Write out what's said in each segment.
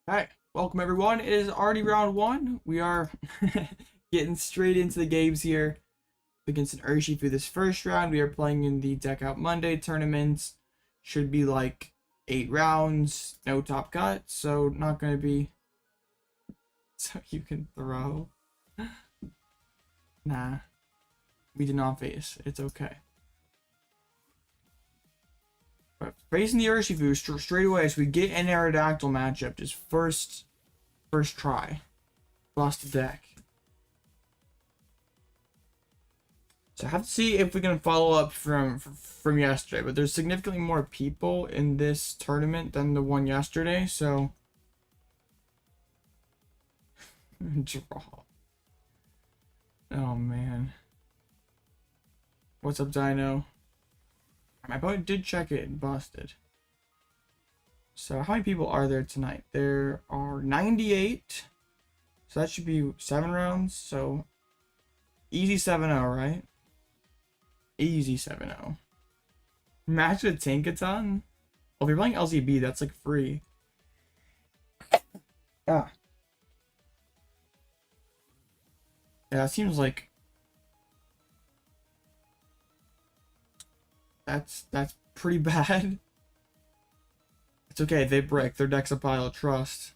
Hi, welcome everyone. It is already round one. We are getting straight into the games here against an Urshi for this first round. We are playing in the Deck Out Monday tournament. Should be like 8 rounds, no top cut, so not gonna be so you can throw. Nah, we did not face. It's okay. But facing the Urshifu straight away, so we get an Aerodactyl matchup just first try. Lost the deck. So I have to see if we can follow up from yesterday, but there's significantly more people in this tournament than the one yesterday, so draw. Oh man. What's up, Dino? My opponent did check it and busted. So how many people are there tonight? There are 98. So that should be 7 rounds. So easy 7-0, right? Easy 7-0. Match with Tankathon? Oh, if you're playing LZB, that's like free. Ah. Yeah, that seems like that's pretty bad. It's okay, they brick. Their deck's a pile of trust.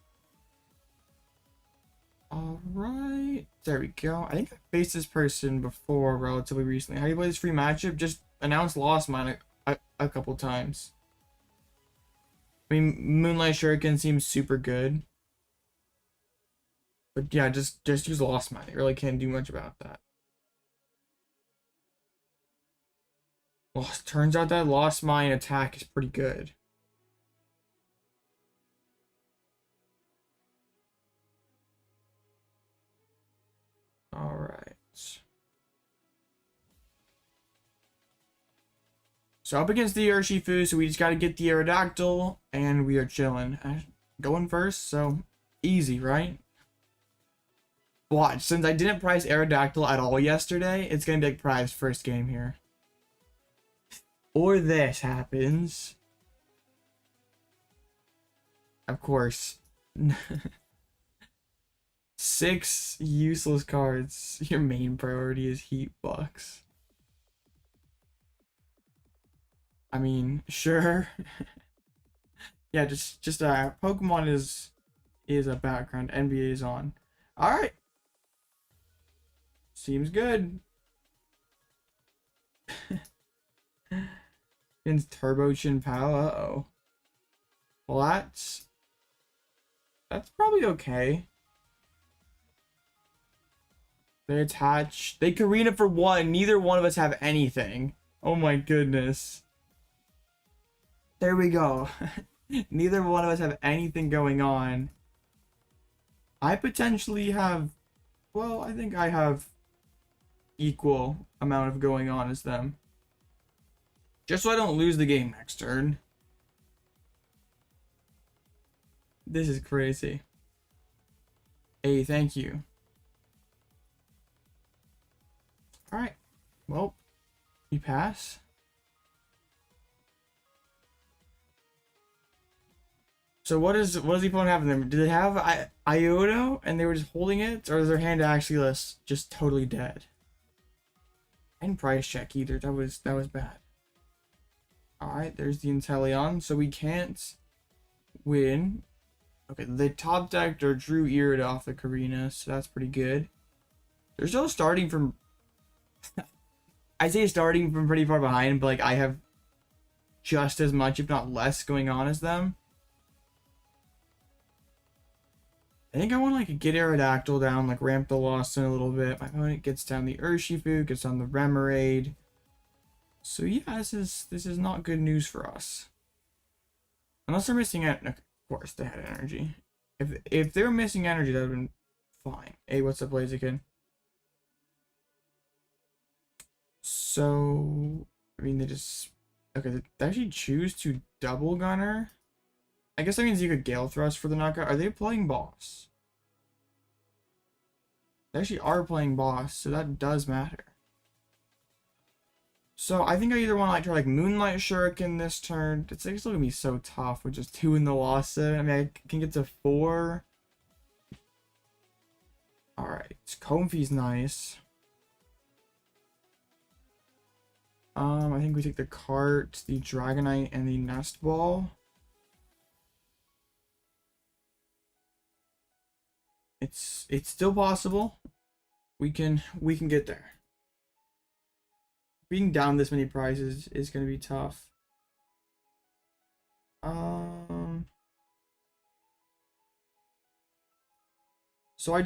Alright. There we go. I think I faced this person before relatively recently. How do you play this free matchup? Just announced Lost mine a couple times. I mean, Moonlight Shuriken seems super good. But yeah, just use Lost mine. You really can't do much about that. Well, turns out that Lost mine attack is pretty good. Alright. So up against the Urshifu, so we just gotta get the Aerodactyl, and we are chilling. Going first, so easy, right? Watch, since I didn't prize Aerodactyl at all yesterday, it's gonna be like prize first game here. Or this happens. Of course. 6 useless cards. Your main priority is heat bucks. I mean, sure. Yeah, just Pokemon is a background. NBA is on. Alright. Seems good. Against Turbo Chin-Pao. Uh-oh. Well, that's probably okay. They attach. They Karina for 1. Neither one of us have anything. Oh my goodness. There we go. Neither one of us have anything going on. I potentially have... Well, I think I have equal amount of going on as them. Just so I don't lose the game next turn. This is crazy. Hey, thank you. Alright. Well, we pass. So what does the opponent have in them? Do they have Iodo and they were just holding it? Or is their hand actually just totally dead? And price check either. That was bad. Alright, there's the Inteleon. So we can't win. Okay, they top decked or drew Irid off the Karina, so that's pretty good. They're still starting from... I say starting from pretty far behind, but like I have just as much, if not less, going on as them. I think I want to like get Aerodactyl down, like ramp the loss in a little bit. My opponent gets down the Urshifu, gets on the Remoraid. So yeah, this is not good news for us. Unless they're missing it. Of course, they had energy. If they were missing energy, that would have been fine. Hey, what's up, Blaziken? So, I mean, they just... Okay, they actually choose to double gunner. I guess that means you could Gale Thrust for the knockout. Are they playing boss? They actually are playing boss, so that does matter. So I think I either want to like try like Moonlight Shuriken this turn. It's like still gonna be so tough with just 2 in the Lost Zone. I mean, I can get to 4. Alright, Comfey's nice. I think we take the cart, the Dragonite, and the Nest Ball. It's still possible. We can get there. Being down this many prizes is gonna be tough. So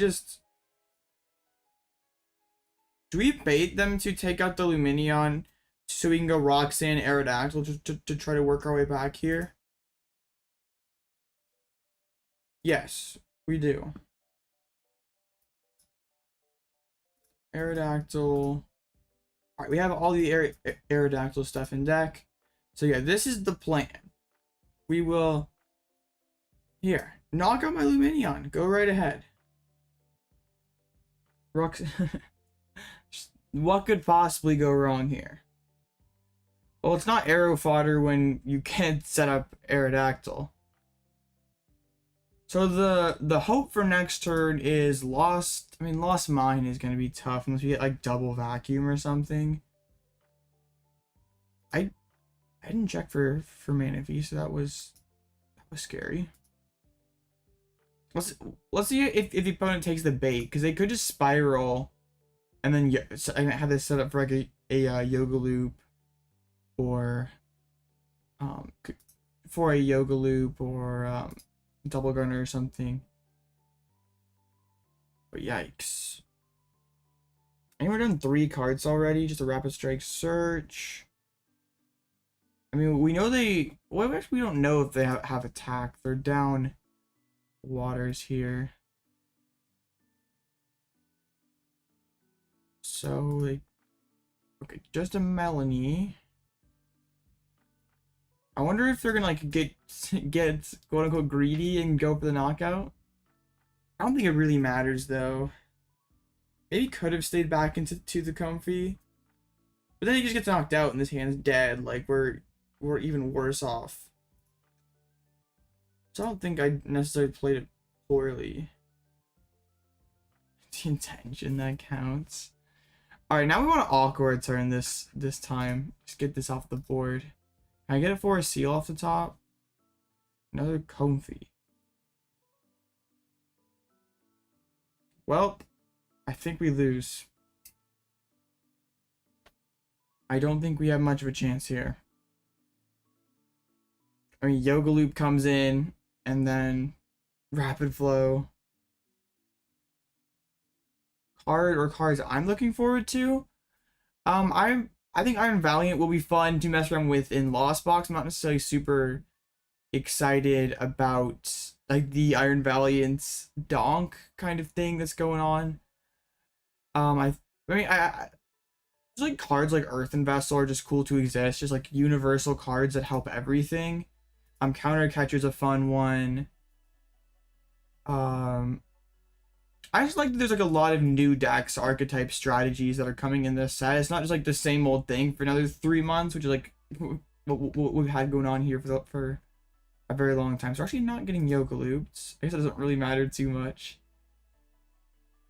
do we bait them to take out the Lumineon so we can go Roxanne Aerodactyl to try to work our way back here? Yes, we do. Aerodactyl. Alright, we have all the Aerodactyl stuff in deck. So yeah, this is the plan. We will... Here, knock out my Lumineon. Go right ahead. What could possibly go wrong here? Well, it's not arrow fodder when you can't set up Aerodactyl. So the hope for next turn is Lost. I mean, Lost Mine is going to be tough unless we get like double vacuum or something. I didn't check for Manaphy, so that was scary. Let's see if the opponent takes the bait, because they could just spiral, and then have this set up for like a Yoga Loop, or for a Yoga Loop or Double Gunner or something. But yikes! And we're done 3 cards already. Just a Rapid Strike Search. I mean, we know they. Well, actually, we don't know if they have attack. They're down waters here. So they. Okay, just a Melanie. I wonder if they're gonna like get quote unquote greedy and go for the knockout. I don't think it really matters though. Maybe could have stayed back into the Comfey, but then he just gets knocked out and this hand's dead. Like we're even worse off. So I don't think I necessarily played it poorly. The intention that counts. All right, now we want to awkward turn this time. Just get this off the board. Can I get it for a seal off the top? Another Comfey. Well, I think we lose. I don't think we have much of a chance here. I mean, Yoga Loop comes in, and then Rapid Flow. Cards I'm looking forward to. I think Iron Valiant will be fun to mess around with in Lost Box. I'm not necessarily super excited about like the Iron Valiant's donk kind of thing that's going on. I mean, just like cards like Earthen Vessel are just cool to exist. Just like universal cards that help everything. Counter Catcher's a fun one. I just like that there's like a lot of new decks, archetype strategies that are coming in this set. It's not just like the same old thing for another 3 months, which is like what we've had going on here for a very long time. So we're actually not getting Yoga Looped. I guess it doesn't really matter too much.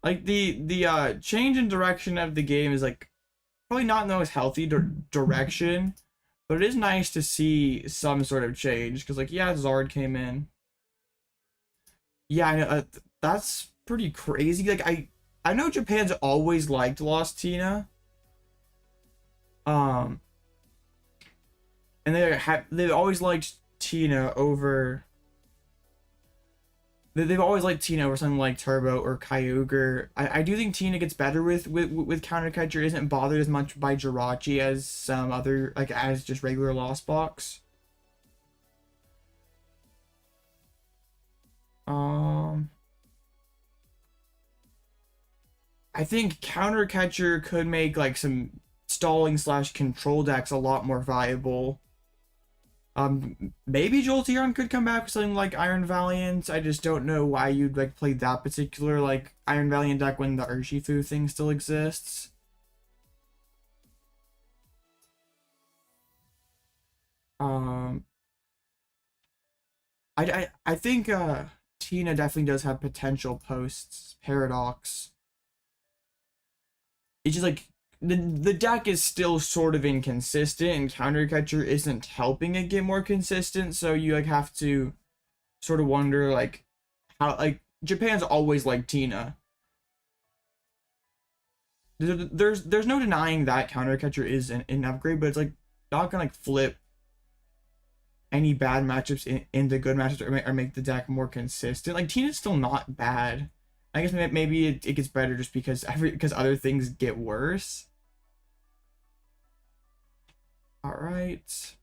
Like the change in direction of the game is like probably not in the most healthy direction, but it is nice to see some sort of change because like yeah, Zard came in. Yeah, I know, that's pretty crazy. Like I know Japan's always liked Lost Tina, and they've always liked Tina over. They've always liked Tina over something like Turbo or Kyogre. I do think Tina gets better with Counter Catcher. Isn't bothered as much by Jirachi as some other like as just regular Lost Box. I think Counter Catcher could make like some stalling / control decks a lot more viable. Maybe Jolteon could come back with something like Iron Valiant. I just don't know why you'd like play that particular like Iron Valiant deck when the Urshifu thing still exists. Um, I think Tina definitely does have potential posts. Paradox. It's just like the deck is still sort of inconsistent, and Counter Catcher isn't helping it get more consistent. So you like have to sort of wonder like how like Japan's always like Tina. There's no denying that Counter Catcher is an upgrade, but it's like not gonna like flip any bad matchups into good matchups or make the deck more consistent. Like Tina's still not bad. I guess maybe it gets better just because other things get worse. All right.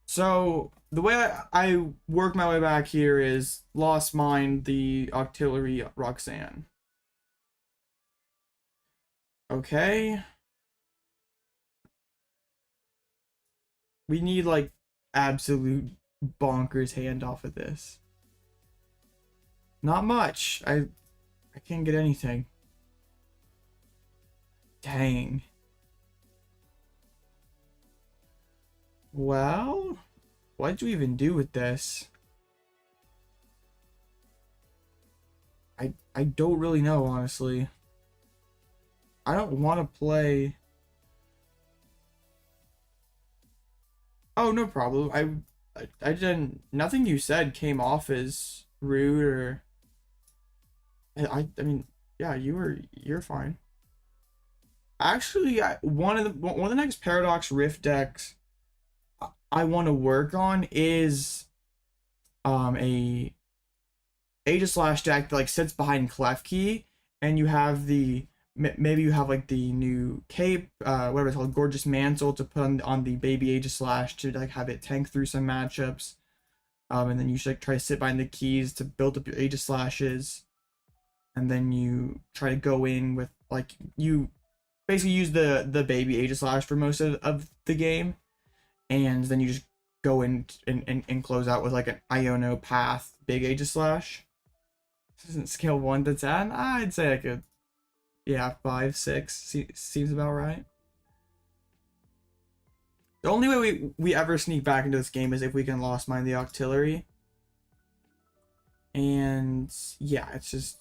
So the way I work my way back here is Lost Mine the Auxiliary Roxanne. Okay. We need like absolute bonkers hand off of this. Not much. I can't get anything. Dang. Well, what do we even do with this? I don't really know, honestly. I don't want to play. Oh, no problem. I didn't. Nothing you said came off as rude or. I mean, yeah, you're fine. Actually, one of the next Paradox Rift decks I want to work on is a Aegislash deck that like sits behind Klefki, and you have maybe you have like the new cape, whatever it's called, Gorgeous Mantle to put on the baby Aegislash to like have it tank through some matchups. And then you should like try to sit behind the keys to build up your Aegislashes, and then you try to go in with like you basically use the baby Aegislash for most of the game, and then you just go in and close out with like an Iono Path big Aegislash. This isn't scale 1 to 10. I'd say I could, yeah, 5, 6 seems about right. The only way we ever sneak back into this game is if we can Lost Mine the Octillery. And yeah, it's just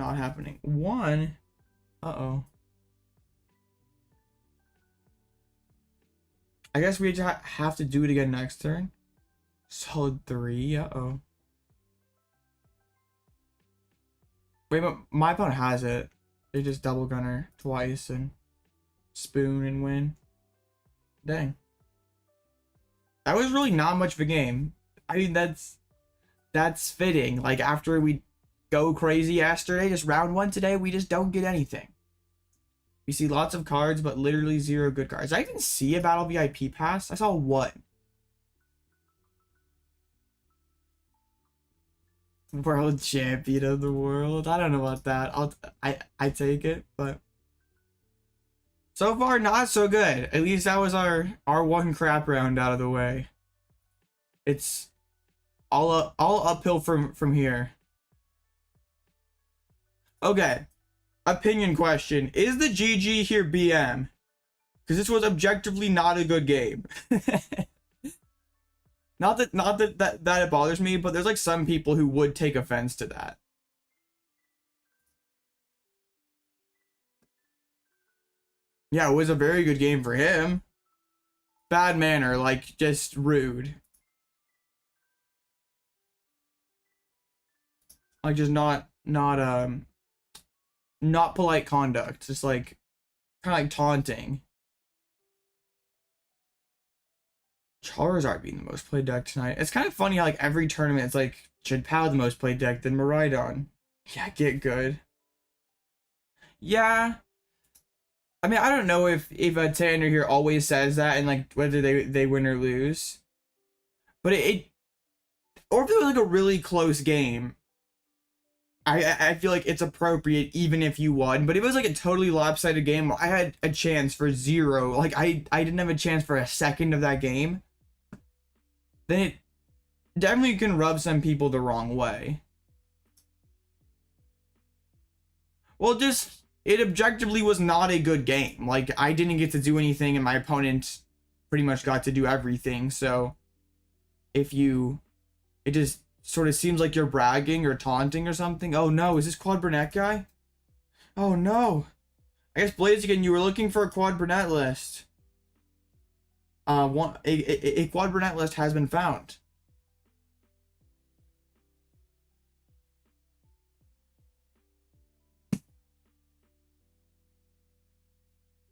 not happening. One, uh-oh. I guess we have to do it again next turn. Solid 3, uh-oh. Wait, but my opponent has it. They just double gunner twice and spoon and win. Dang. That was really not much of a game. I mean, that's fitting. Like, after we go crazy yesterday, just round 1 today, we just don't get anything. We see lots of cards, but literally 0 good cards. Did I even see a Battle VIP Pass? I saw 1. World champion of the world. I don't know about that. I take it, but so far not so good. At least that was our one crap round out of the way. It's all uphill from here. Okay. Opinion question. Is the GG here BM? Because this was objectively not a good game. Not that it bothers me, but there's like some people who would take offense to that. Yeah, it was a very good game for him. Bad manner, like just rude. Like just not polite conduct, just like kind of like taunting. Charizard being the most played deck tonight. It's kind of funny how like every tournament it's like Chidpow the most played deck, then Miraidon. Yeah, get good. Yeah. I mean, I don't know if a Tanner here always says that and like whether they win or lose. But or if it was like a really close game, I feel like it's appropriate even if you won. But if it was like a totally lopsided game, I had a chance for 0. Like I didn't have a chance for a second of that game. Then it definitely can rub some people the wrong way. Well, just it objectively was not a good game. Like I didn't get to do anything and my opponent pretty much got to do everything. So if you, it just sort of seems like you're bragging or taunting or something. Oh no, is this Quad Brunette guy? Oh no. I guess Blaziken, you were looking for a Quad Brunette list. A Quad Brunette list has been found.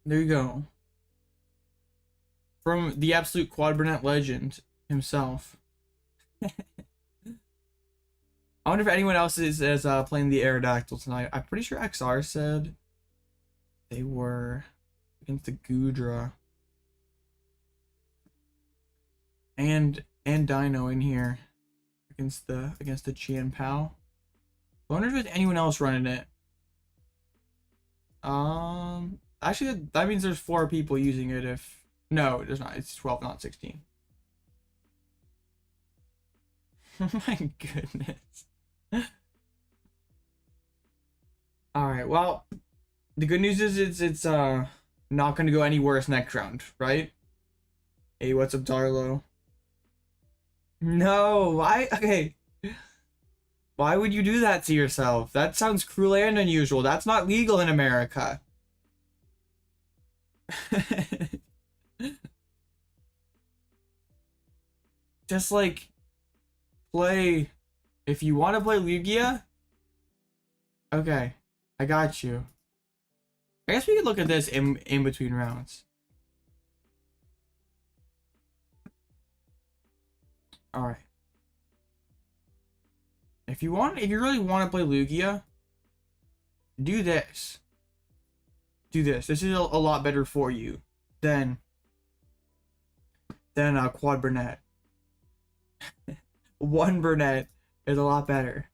There you go. From the absolute Quad Brunette legend himself. I wonder if anyone else is playing the Aerodactyl tonight. I'm pretty sure XR said they were against the Goodra. And Dino in here against the Chien Pao. I wonder if there's anyone else running it. Actually that means there's 4 people using it. If no, there's not. It's 12, not 16. My goodness. All right. Well, the good news is it's not going to go any worse next round, right? Hey, what's up, Darlo? No, why? Okay. Why would you do that to yourself? That sounds cruel and unusual. That's not legal in America. Just like play, if you want to play Lugia, okay, I got you. I guess we could look at this in between rounds. All right. If you really want to play Lugia, do this. Do this. This is a lot better for you than Quad Brunette. One Brunette is a lot better.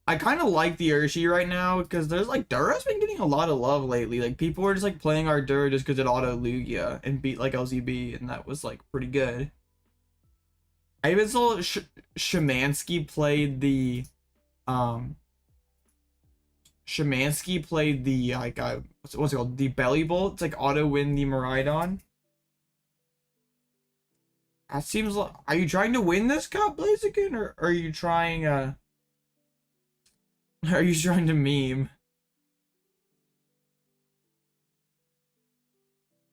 I kind of like the Urshi right now because there's like Dura's been getting a lot of love lately. Like people were just like playing our Dura just because it auto Lugia and beat like LZB, and that was like pretty good. I even saw Shemansky played the like what's it called, the Belly Bolt. It's like auto win the Miraidon. That seems like, are you trying to win this cup, Blaziken, or are you trying to meme?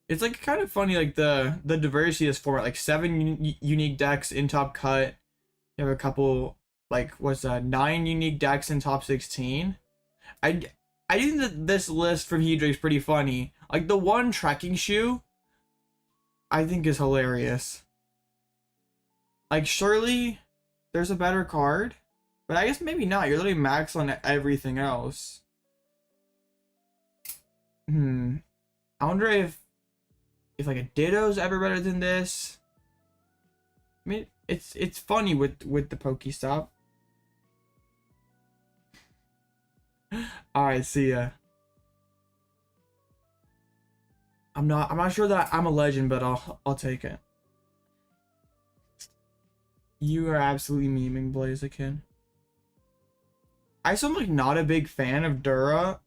It's like kind of funny, like the diversity of this format, like 7 unique decks in top cut. You have a couple, like what's that, 9 unique decks in top 16. I think that this list from Hedra is pretty funny. Like the one trekking shoe, I think is hilarious. Like surely there's a better card, but I guess maybe not. You're literally max on everything else. I wonder if like a Ditto's ever better than this. I mean, it's funny with the Pokestop. All right, see ya. I'm not sure that I'm a legend, but I'll take it. You are absolutely memeing, Blaziken. I still am like not a big fan of Dura.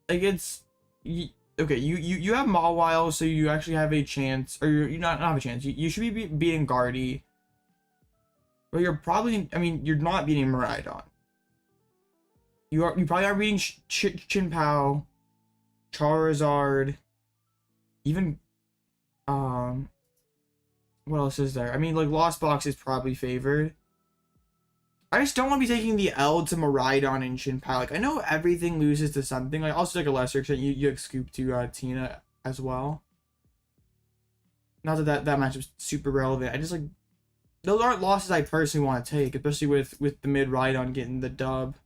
Like it's okay. You have Mawile, so you actually have a chance, or you not have a chance. You should be beating Guardy, but you're probably, I mean, you're not beating Miraidon. You probably are beating Chin Pao, Charizard, even what else is there? I mean, like Lost Box is probably favored. I just don't want to be taking the L to Miraidon and Chin Pao. Like I know everything loses to something. Like also like a lesser extent, you have Scoop to Tina as well. Not that matchup's super relevant. I just like, those aren't losses I personally want to take, especially with the mid Miraidon getting the dub.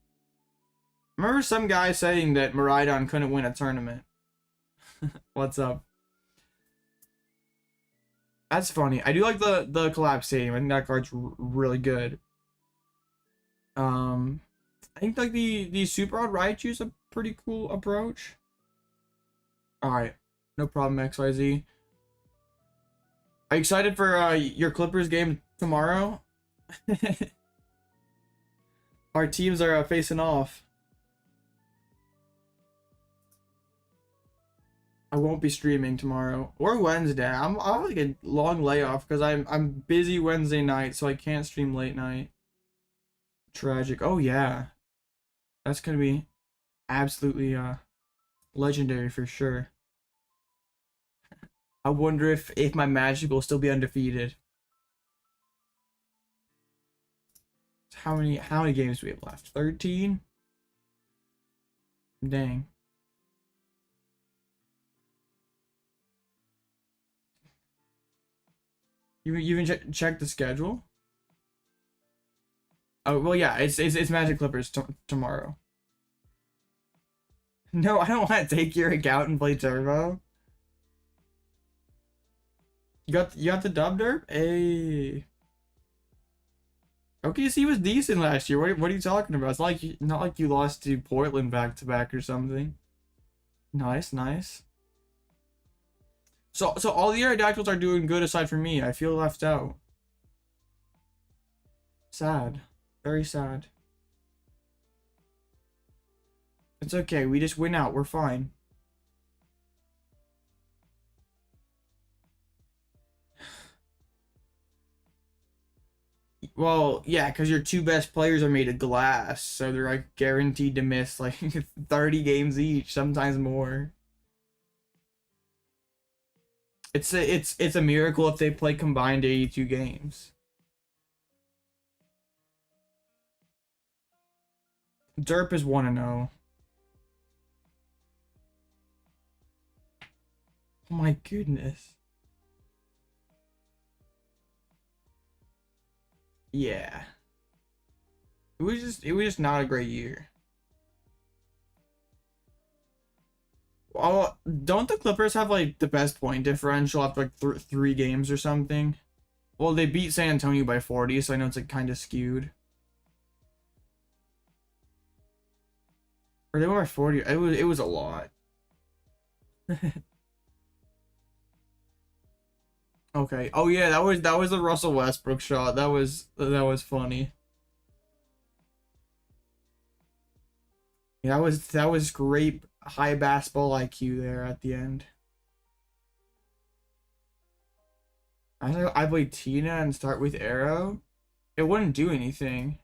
I remember some guy saying that Miraidon couldn't win a tournament. What's up? That's funny. I do like the Collapse Stadium. I think that card's really good. I think like the Super Odd Raichu is a pretty cool approach. All right, no problem, XYZ. Are you excited for your Clippers game tomorrow? Our teams are facing off. I won't be streaming tomorrow or Wednesday. I'll have like a long layoff because I'm busy Wednesday night, so I can't stream late night. Tragic. Oh yeah, that's gonna be absolutely legendary for sure. I wonder if my Magic will still be undefeated. How many games do we have left? 13? Dang. You even check the schedule? Oh well, yeah. It's Magic Clippers tomorrow. No, I don't want to take your account and play Turbo. You got the dub derp? Hey. OKC was decent last year. What are you talking about? It's not like you lost to Portland back-to-back or something. Nice, nice. So all the Aerodactyls are doing good aside from me. I feel left out. Sad. Very sad. It's okay. We just win out. We're fine. Well, yeah, because your two best players are made of glass, so they're like guaranteed to miss like 30 games each, sometimes more. It's a miracle if they play combined 82 games. Derp is 1-0. Oh my goodness. Yeah. It was just not a great year. Well, don't the Clippers have like the best point differential after like 3 games or something? Well, they beat San Antonio by 40, so I know it's like kind of skewed. Or they were 40. It was a lot. Okay. Oh yeah, that was the Russell Westbrook shot. That was funny. Yeah, that was great high basketball IQ there at the end. I play Tina and start with Arrow. It wouldn't do anything.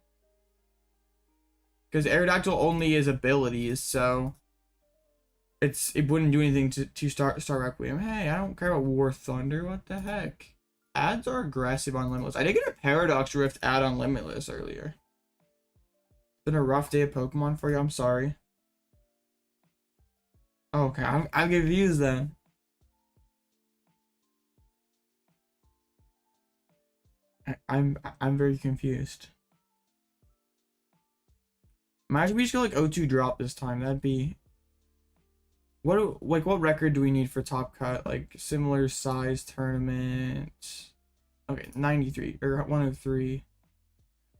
Because Aerodactyl only is abilities, so it wouldn't do anything to start Requiem. Hey, I don't care about War Thunder. What the heck? Ads are aggressive on Limitless. I did get a Paradox Rift ad on Limitless earlier. Been a rough day of Pokemon for you. I'm sorry. Okay, I'll give views then. I'm very confused. Imagine we just go like O2 drop this time. That'd be what record do we need for top cut? Like similar size tournament. Okay, 93 or 103.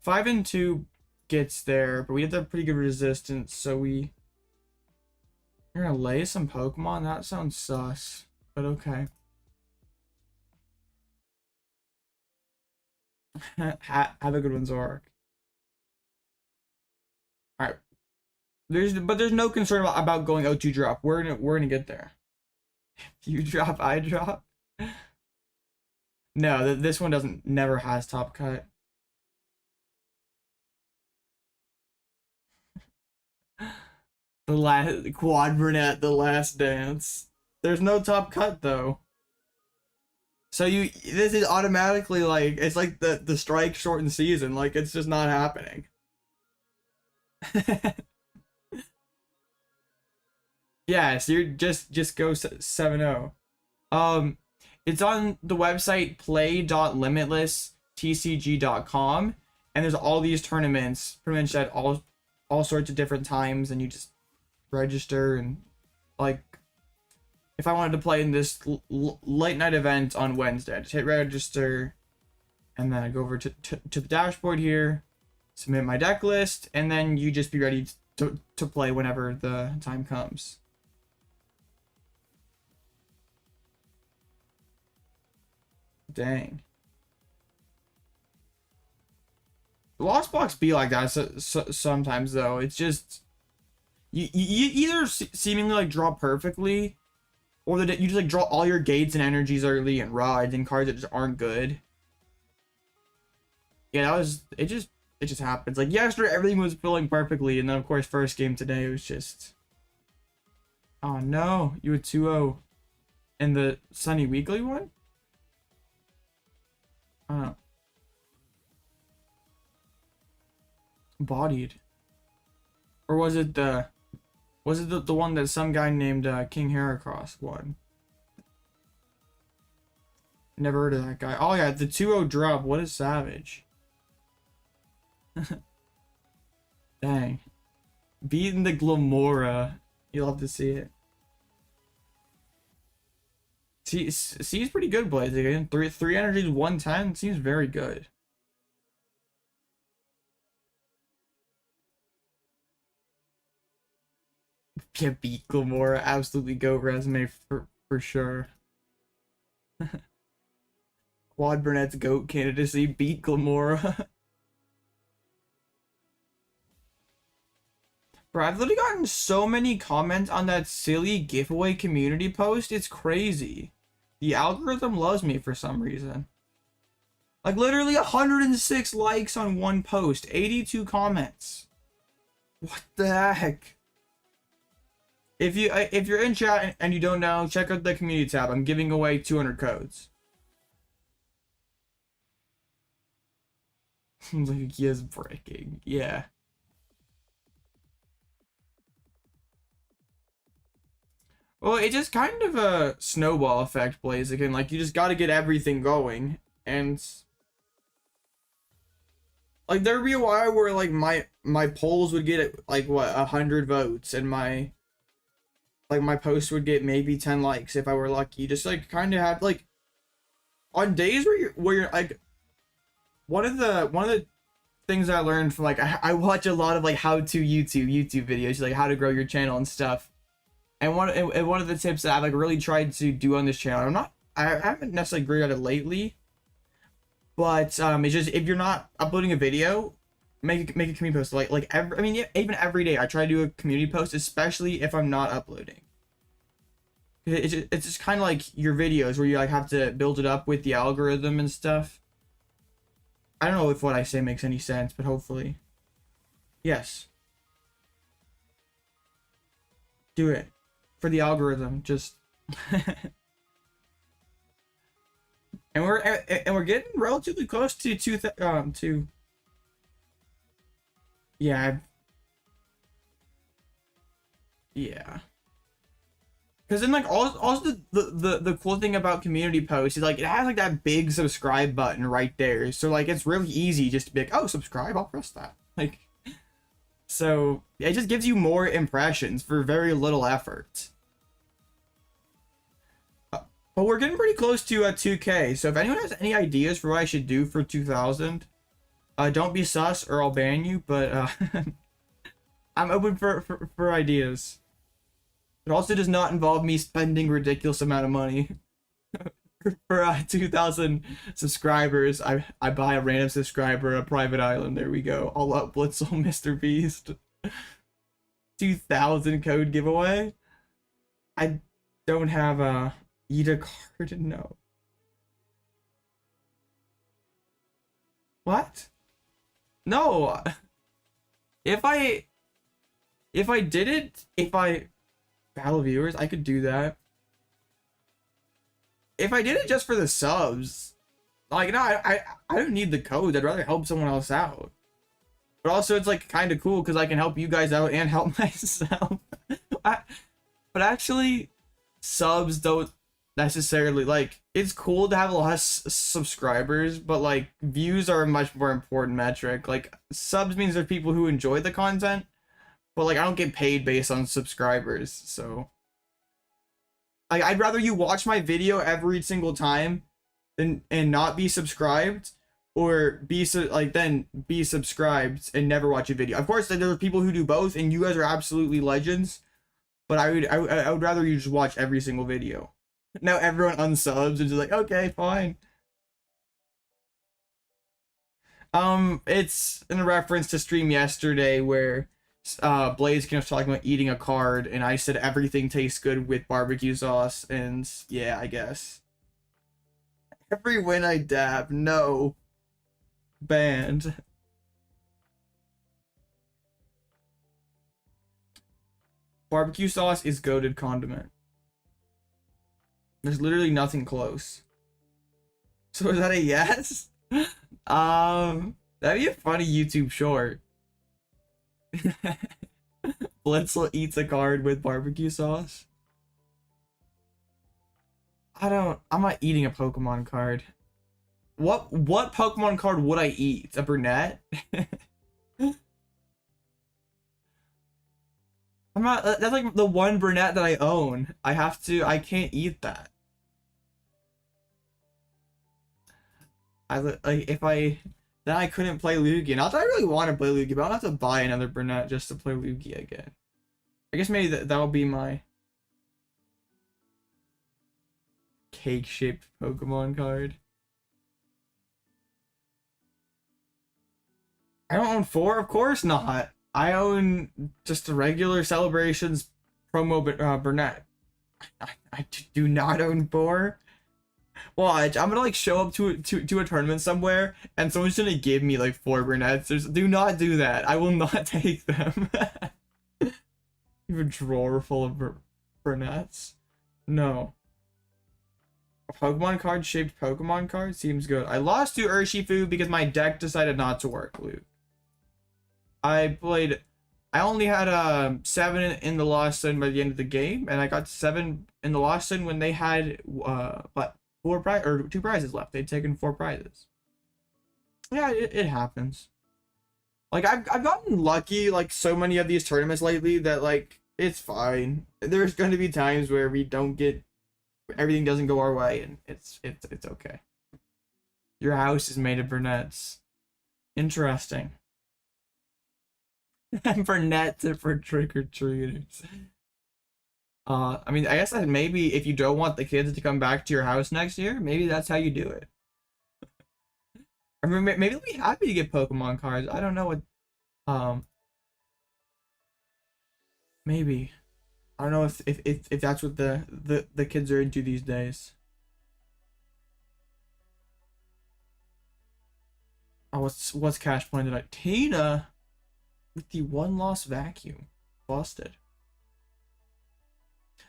5 and 2 gets there, but we have to have pretty good resistance, so you're gonna lay some Pokemon? That sounds sus, but okay. Have a good one, Zorak. All right. There's no concern about going O2 drop. We're gonna get there. You drop, I drop. No, this one never has top cut. The last Quad Brunette, the last dance. There's no top cut though. So this is automatically like it's like the strike shortened season. Like it's just not happening. Yeah, so you're just go 7-0. It's on the website play.limitlesstcg.com, and there's all these tournaments pretty much at all sorts of different times, and you just register. And like if I wanted to play in this late night event on Wednesday, I just hit register, and then I go over to the dashboard here, submit my deck list, and then you just be ready to play whenever the time comes. Dang. Lost Box be like that sometimes though. It's just you either seemingly like draw perfectly, Or that you just like draw all your gates and energies early and rides and cards that just aren't good. Yeah, that was it just happens. Like yesterday everything was filling perfectly, and then of course first game today it was just, oh no, you had 2-0 in the Sunny Weekly one? Oh. Bodied. Or was it the one that some guy named King Heracross won? Never heard of that guy. Oh yeah, the 2-0 drop. What is Savage? Dang. Beating the Glamora. You'll have to see it. He's pretty good, Blaze. Again, three energies, 110 seems very good. Can't beat Glamora. Absolutely go resume for sure. Quad Burnett's GOAT candidacy beat Glamora. Bro, I've literally gotten so many comments on that silly giveaway community post. It's crazy. The algorithm loves me for some reason. Like literally 106 likes on one post, 82 comments. What the heck? If you're in chat and you don't know, check out the community tab. I'm giving away 200 codes. Like he is breaking. Yeah. Well, it just kind of a snowball effect, Blaziken. Like you just got to get everything going, and like there'd be a while where like my polls would get like what 100 votes, and my post would get maybe 10 likes if I were lucky. Just like kind of have like on days where you're like one of the things I learned from like I watch a lot of like how-to YouTube videos, like how to grow your channel and stuff. And one of the tips that I've like really tried to do on this channel, I haven't necessarily agreed on it lately, but it's just if you're not uploading a video, make a community post even every day. I try to do a community post, especially if I'm not uploading. It's just kind of like your videos where you like have to build it up with the algorithm and stuff. I don't know if what I say makes any sense, but hopefully, yes. Do it for the algorithm. Just and we're getting relatively close to yeah. Yeah. Because then like also the cool thing about community posts is like it has like that big subscribe button right there. So like it's really easy just to be like, oh, subscribe, I'll press that. Like so it just gives you more impressions for very little effort. But we're getting pretty close to 2K. So if anyone has any ideas for what I should do for 2000, don't be sus or I'll ban you, but I'm open for ideas. It also does not involve me spending ridiculous amount of money. For 2,000 subscribers, I buy a random subscriber a private island. There we go. Alloutblitzle, Mr. Beast. 2,000 code giveaway. I don't have a Ida card. No. What? No. If I did it, battle viewers, I could do that. If I did it just for the subs, like, no, I don't need the code. I'd rather help someone else out. But also, it's like kind of cool because I can help you guys out and help myself. But actually, subs don't necessarily, like, it's cool to have less subscribers, but like views are a much more important metric. Like, subs means there's people who enjoy the content, but like I don't get paid based on subscribers, so like I'd rather you watch my video every single time and not be subscribed, or then be subscribed and never watch a video. Of course, there are people who do both, and you guys are absolutely legends. But I would rather you just watch every single video. Now everyone unsubs and just like, okay, fine. It's in reference to stream yesterday where Blaze was talking about eating a card, and I said everything tastes good with barbecue sauce, and yeah, I guess. Every win I dab, no. Banned. Barbecue sauce is goated condiment. There's literally nothing close. So is that a yes? That'd be a funny YouTube short. Blitzle eats a card with barbecue sauce. I'm not eating a Pokemon card. What Pokemon card would I eat? A brunette? I'm not, that's like the one brunette that I own. I can't eat that. Then I couldn't play Lugia. Not that I really want to play Lugia, but I'll have to buy another brunette just to play Lugia again. I guess maybe that'll be my cake-shaped Pokemon card. I don't own 4, of course not. I own just the regular Celebrations promo brunette. I do not own 4. Watch, I'm gonna like show up to a tournament somewhere, and someone's gonna give me like 4 brunettes. Do not do that. I will not take them. You have a drawer full of brunettes? No. A Pokemon card shaped Pokemon card seems good. I lost to Urshifu because my deck decided not to work, Luke. I only had 7 in the Lost Sun by the end of the game, and I got 7 in the Lost Sun when they had what? 2 prizes left. They'd taken 4 prizes. Yeah, it happens. Like I've gotten lucky like so many of these tournaments lately that like it's fine. There's going to be times where we don't get everything doesn't go our way, and it's okay. Your house is made of brunettes. Interesting. Brunettes are for trick-or-treaters. I mean, I guess that maybe if you don't want the kids to come back to your house next year, maybe that's how you do it. I mean, maybe they'll be happy to get Pokemon cards. I don't know what, maybe. I don't know if that's what the kids are into these days. Oh, what's Cash pointed at? Tina with the 1 Lost Vacuum. Busted.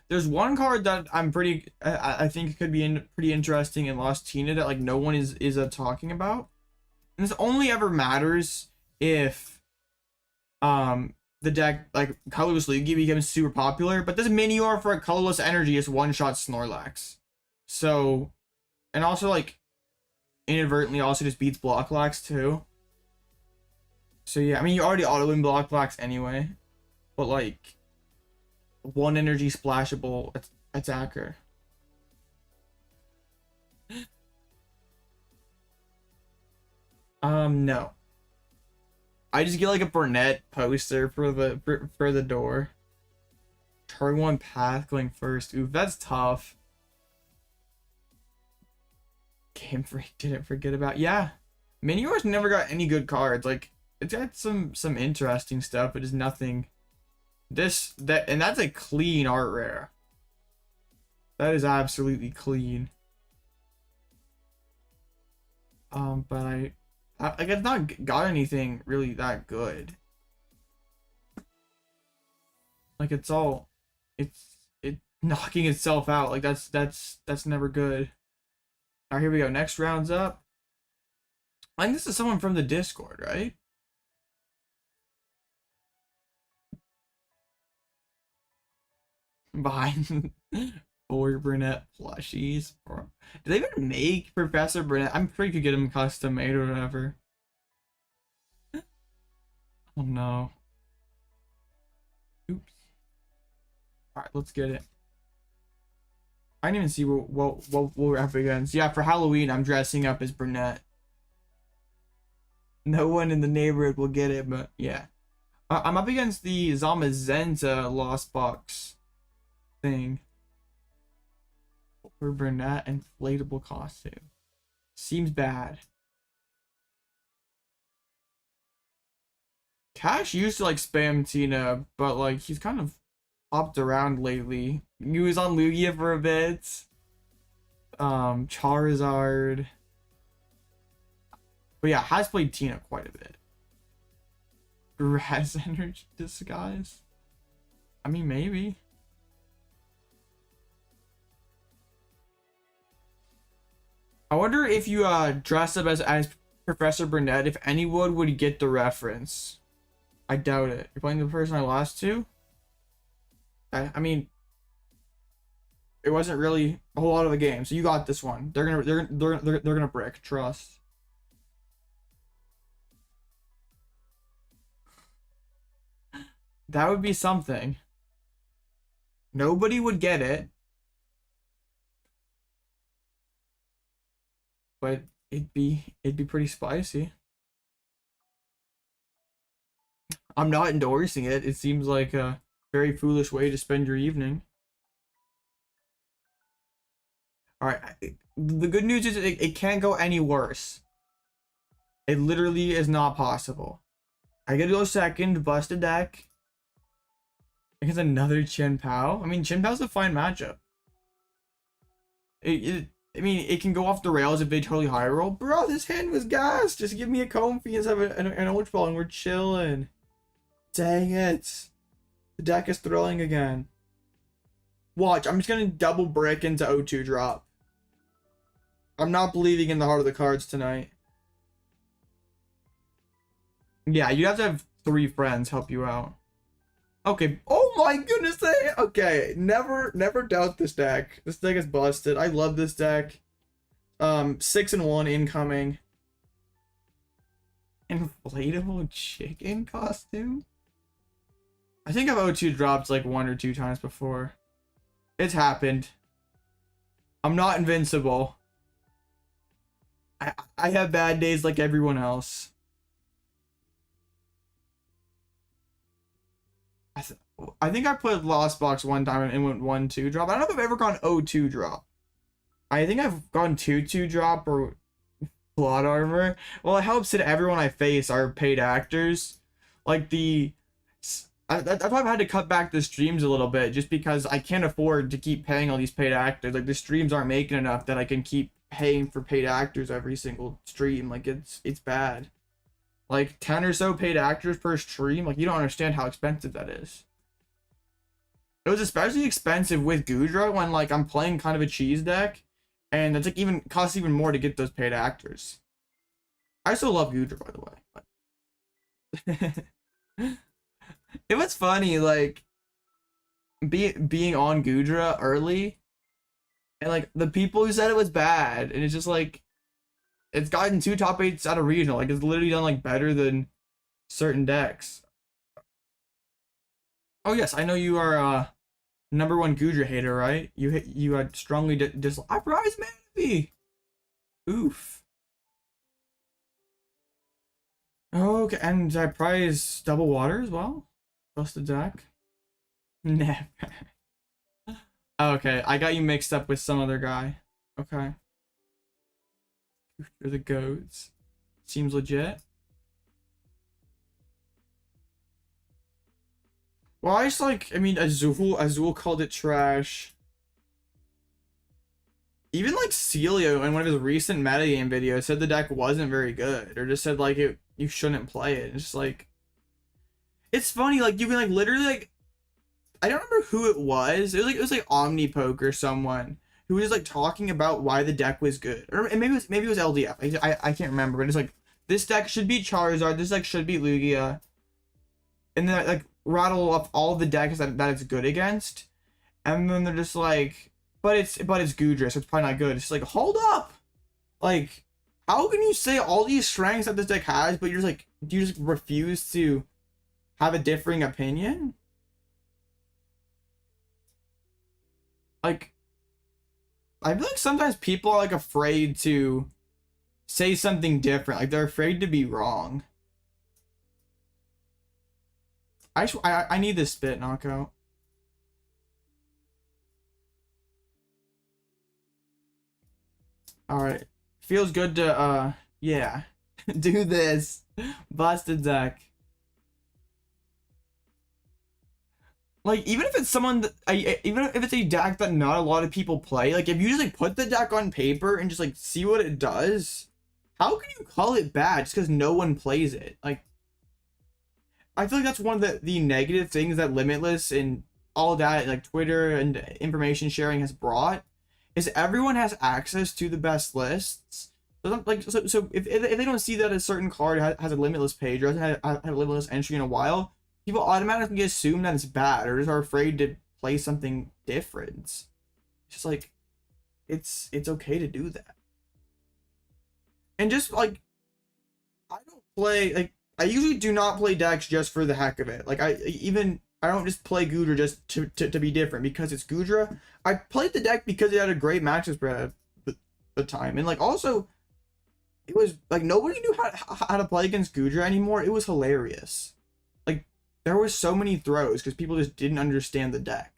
There's one card that I think could be pretty interesting in Lost Tina that like no one is talking about. And this only ever matters if the deck like Colorless Lugia becomes super popular, but this Minior for a colorless energy is one-shot Snorlax. So, and also like inadvertently also just beats Blocklax too. So yeah, I mean you already auto-win Blocklax anyway, but like 1 energy splashable attacker. No. I just get like a brunette poster for the door. Turn 1 path going first. Ooh, that's tough. Game Freak didn't forget about. Yeah. Minior's never got any good cards. Like it's got some interesting stuff, but it's nothing. And that's a clean art rare. That is absolutely clean. But I like it's not got anything really that good. Like it's knocking itself out. Like that's never good. All right, here we go. Next round's up. I think this is someone from the Discord, right? Behind 4 brunette plushies. Do they even make Professor Brunette? I'm sure you could get them custom made or whatever. Oh no. Oops. Alright, let's get it. I didn't even see what we're up against. Yeah, for Halloween, I'm dressing up as brunette. No one in the neighborhood will get it, but yeah. I'm up against the Zamazenta Lost Box thing. For brunette inflatable costume. Seems bad. Cash used to like spam Tina, but like he's kind of hopped around lately. He was on Lugia for a bit. Charizard. But yeah, has played Tina quite a bit. Raz Energy Disguise? I mean, maybe. I wonder if you dress up as Professor Burnett, if anyone would get the reference. I doubt it. You're playing the person I lost to? I mean, it wasn't really a whole lot of a game, so you got this one. They're gonna brick. Trust. That would be something. Nobody would get it, but it'd be pretty spicy. I'm not endorsing it. It seems like a very foolish way to spend your evening. All right. The good news is it can't go any worse. It literally is not possible. I get to go second, bust a deck. Against another Chen Pao. I mean, Chen Pao's a fine matchup. I mean, it can go off the rails if they totally high roll. Bro, this hand was gas. Just give me a Comfey and have an Ultra Ball and we're chilling. Dang it. The deck is throwing again. Watch, I'm just going to double brick into O2 drop. I'm not believing in the heart of the cards tonight. Yeah, you have to have 3 friends help you out. Okay. Oh my goodness. Okay. Never doubt this deck. This deck is busted. I love this deck. 6-1 incoming. Inflatable chicken costume? I think I've O2 dropped like 1 or 2 times before. It's happened. I'm not invincible. I have bad days like everyone else. I think I played Lost Box one time and went 1-2 drop. I don't know if I've ever gone 0-2 drop. I think I've gone 2-2 drop or plot armor. Well, it helps that everyone I face are paid actors. Like that's why I've had to cut back the streams a little bit, just because I can't afford to keep paying all these paid actors. Like the streams aren't making enough that I can keep paying for paid actors every single stream. Like it's bad. Like 10 or so paid actors per stream. Like you don't understand how expensive that is. It was especially expensive with Goodra when like I'm playing kind of a cheese deck, and it's like even costs even more to get those paid actors. I still love Goodra, by the way. It was funny, like being on Goodra early, and like the people who said it was bad, and it's just like it's gotten 2 top 8s out of regional. Like it's literally done like better than certain decks. Oh yes, I know you are #1 Goodra hater, right? You had strongly dislike. I prize Manaphy. Oof. Okay, and I prize double water as well. Busted deck. Never. Okay, I got you mixed up with some other guy. Okay. You're the goats. Seems legit. Well, I just like, I mean, Azul called it trash. Even like Celio in one of his recent metagame videos said the deck wasn't very good, or just said like you shouldn't play it. It's just like, it's funny, like you can like literally like, I don't remember who it was. It was like Omnipoke or someone who was like talking about why the deck was good, or maybe it was LDF. I can't remember, but it's like this deck should beat Charizard, this deck should beat Lugia, and then like rattle off all the decks that it's good against, and then they're just like, but it's Goodra, so it's probably not good. It's like, hold up, like how can you say all these strengths that this deck has, but you just refuse to have a differing opinion? Like, I feel like sometimes people are like afraid to say something different. Like they're afraid to be wrong. I need this spit knockout. All right, feels good to yeah, do this. Busted deck. like, even if it's someone that even if it's a deck that not a lot of people play, like, if you just like put the deck on paper and just like see what it does, how can you call it bad just because no one plays it? Like, I feel like that's one of the negative things that Limitless and all that, like Twitter and information sharing has brought, is everyone has access to the best lists. So, like, so if they don't see that a certain card has a Limitless page or hasn't had a Limitless entry in a while, people automatically assume that it's bad or just are afraid to play something different. It's just like, it's okay to do that. And just like, I don't play, like, I usually do not play decks just for the heck of it. Like, I don't just play Goodra just to be different because it's Goodra. I played the deck because it had a great matchup spread at the time. And like, also, it was like nobody knew how to play against Goodra anymore. It was hilarious. Like, there were so many throws because people just didn't understand the deck.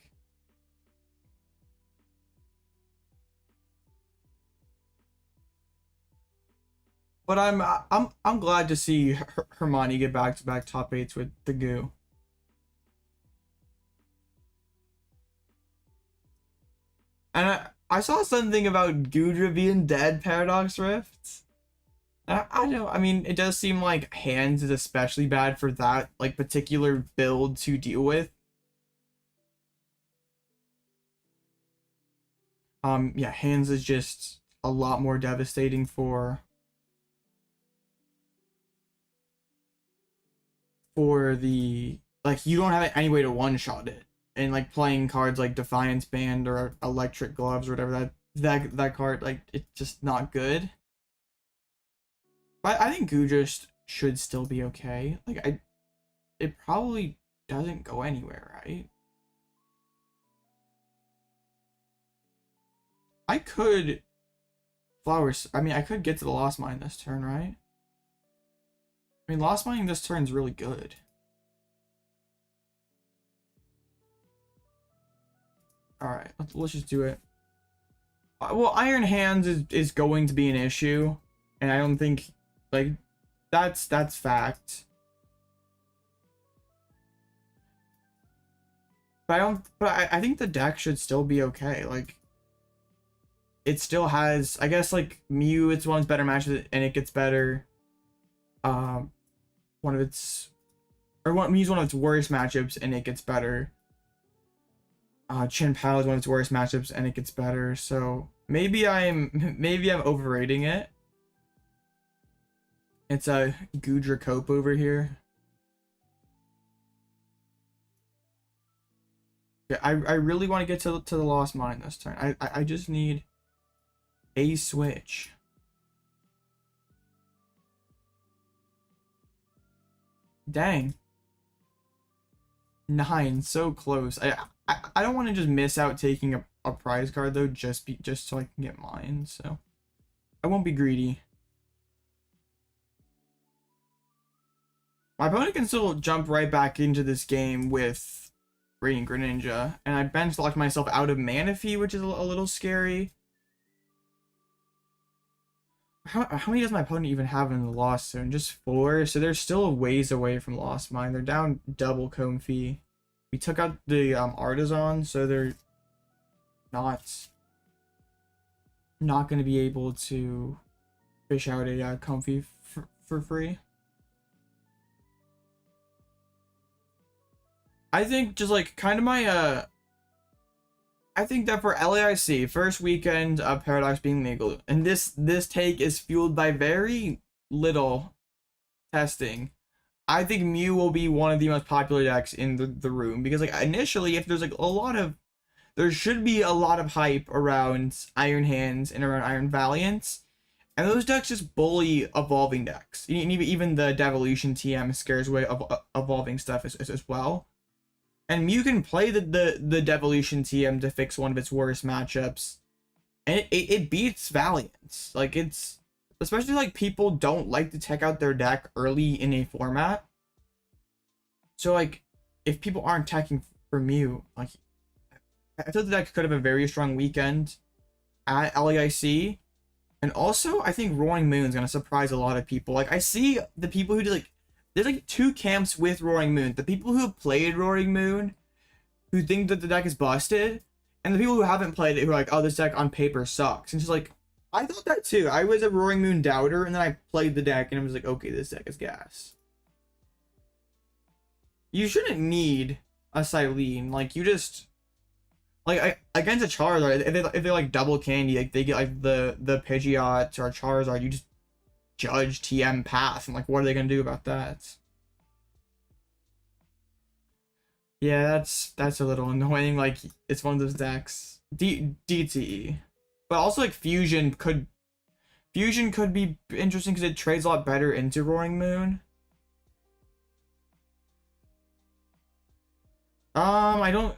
But I'm glad to see Hermione get back-to-back top 8s with the goo. And I saw something about Goodra being dead Paradox Rifts. I know, I mean, it does seem like Hands is especially bad for that, like, particular build to deal with. Yeah, Hands is just a lot more devastating for the, like, you don't have any way to one-shot it. And like playing cards like Defiance Band or Electric Gloves or whatever, that card, like, it's just not good. But I think Goodra should still be okay. Like, it probably doesn't go anywhere, right? I could Flowers. I mean, I could get to the Lost Mine this turn, right? I mean, Lost Mining this turn is really good. Alright, let's just do it. Well, Iron Hands is going to be an issue, and I don't think, like, that's fact. But I think the deck should still be okay. Like, it still has, I guess, like, Mew, it's one of its better matches, and it gets better. Mew's one of its worst matchups, and it gets better. Chien-Pao is one of its worst matchups, and it gets better. So maybe I'm overrating it. It's a Goodra Cope over here. Yeah, I really want to get to the Lost Mine this turn. I just need a switch. Dang. 9, so close. I don't want to just miss out taking a prize card though, just so I can get mine. So I won't be greedy. My opponent can still jump right back into this game with Radiant Greninja, and I bench locked myself out of Manaphy, which is a little scary. How many does my opponent even have in the Lost Zone? Just 4, so they're still a ways away from Lost Mine. They're down double Comfey. We took out the Artazon, so they're not going to be able to fish out a Comfey for free. I think just like kind of my I think that for LAIC, first weekend of Paradox being legal, and this take is fueled by very little testing. I think Mew will be one of the most popular decks in the room, because like initially, if there's like there should be a lot of hype around Iron Hands and around Iron Valiants, and those decks just bully evolving decks. Even the Devolution TM scares away evolving stuff as well. And Mew can play the Devolution TM to fix one of its worst matchups, and it beats Valiants. Like, it's, especially like people don't like to tech out their deck early in a format. So like, if people aren't teching for Mew, like, I feel the deck could have a very strong weekend at LAIC. And also, I think Roaring Moon is gonna surprise a lot of people. Like, I see the people who do like, there's like 2 camps with Roaring Moon. The people who have played Roaring Moon, who think that the deck is busted, and the people who haven't played it who are like, oh, this deck on paper sucks. And it's like, I thought that too. I was a Roaring Moon doubter, and then I played the deck, and I was like, okay, this deck is gas. You shouldn't need a Silene. Like, you just... Like, against a Charizard, if they like double candy, like, they get, like, the Pidgeot or Charizard, you just judge TM path, and, like, what are they gonna do about that? Yeah, that's a little annoying. Like, it's one of those decks. DTE. But also, like, Fusion could be interesting because it trades a lot better into Roaring Moon. I don't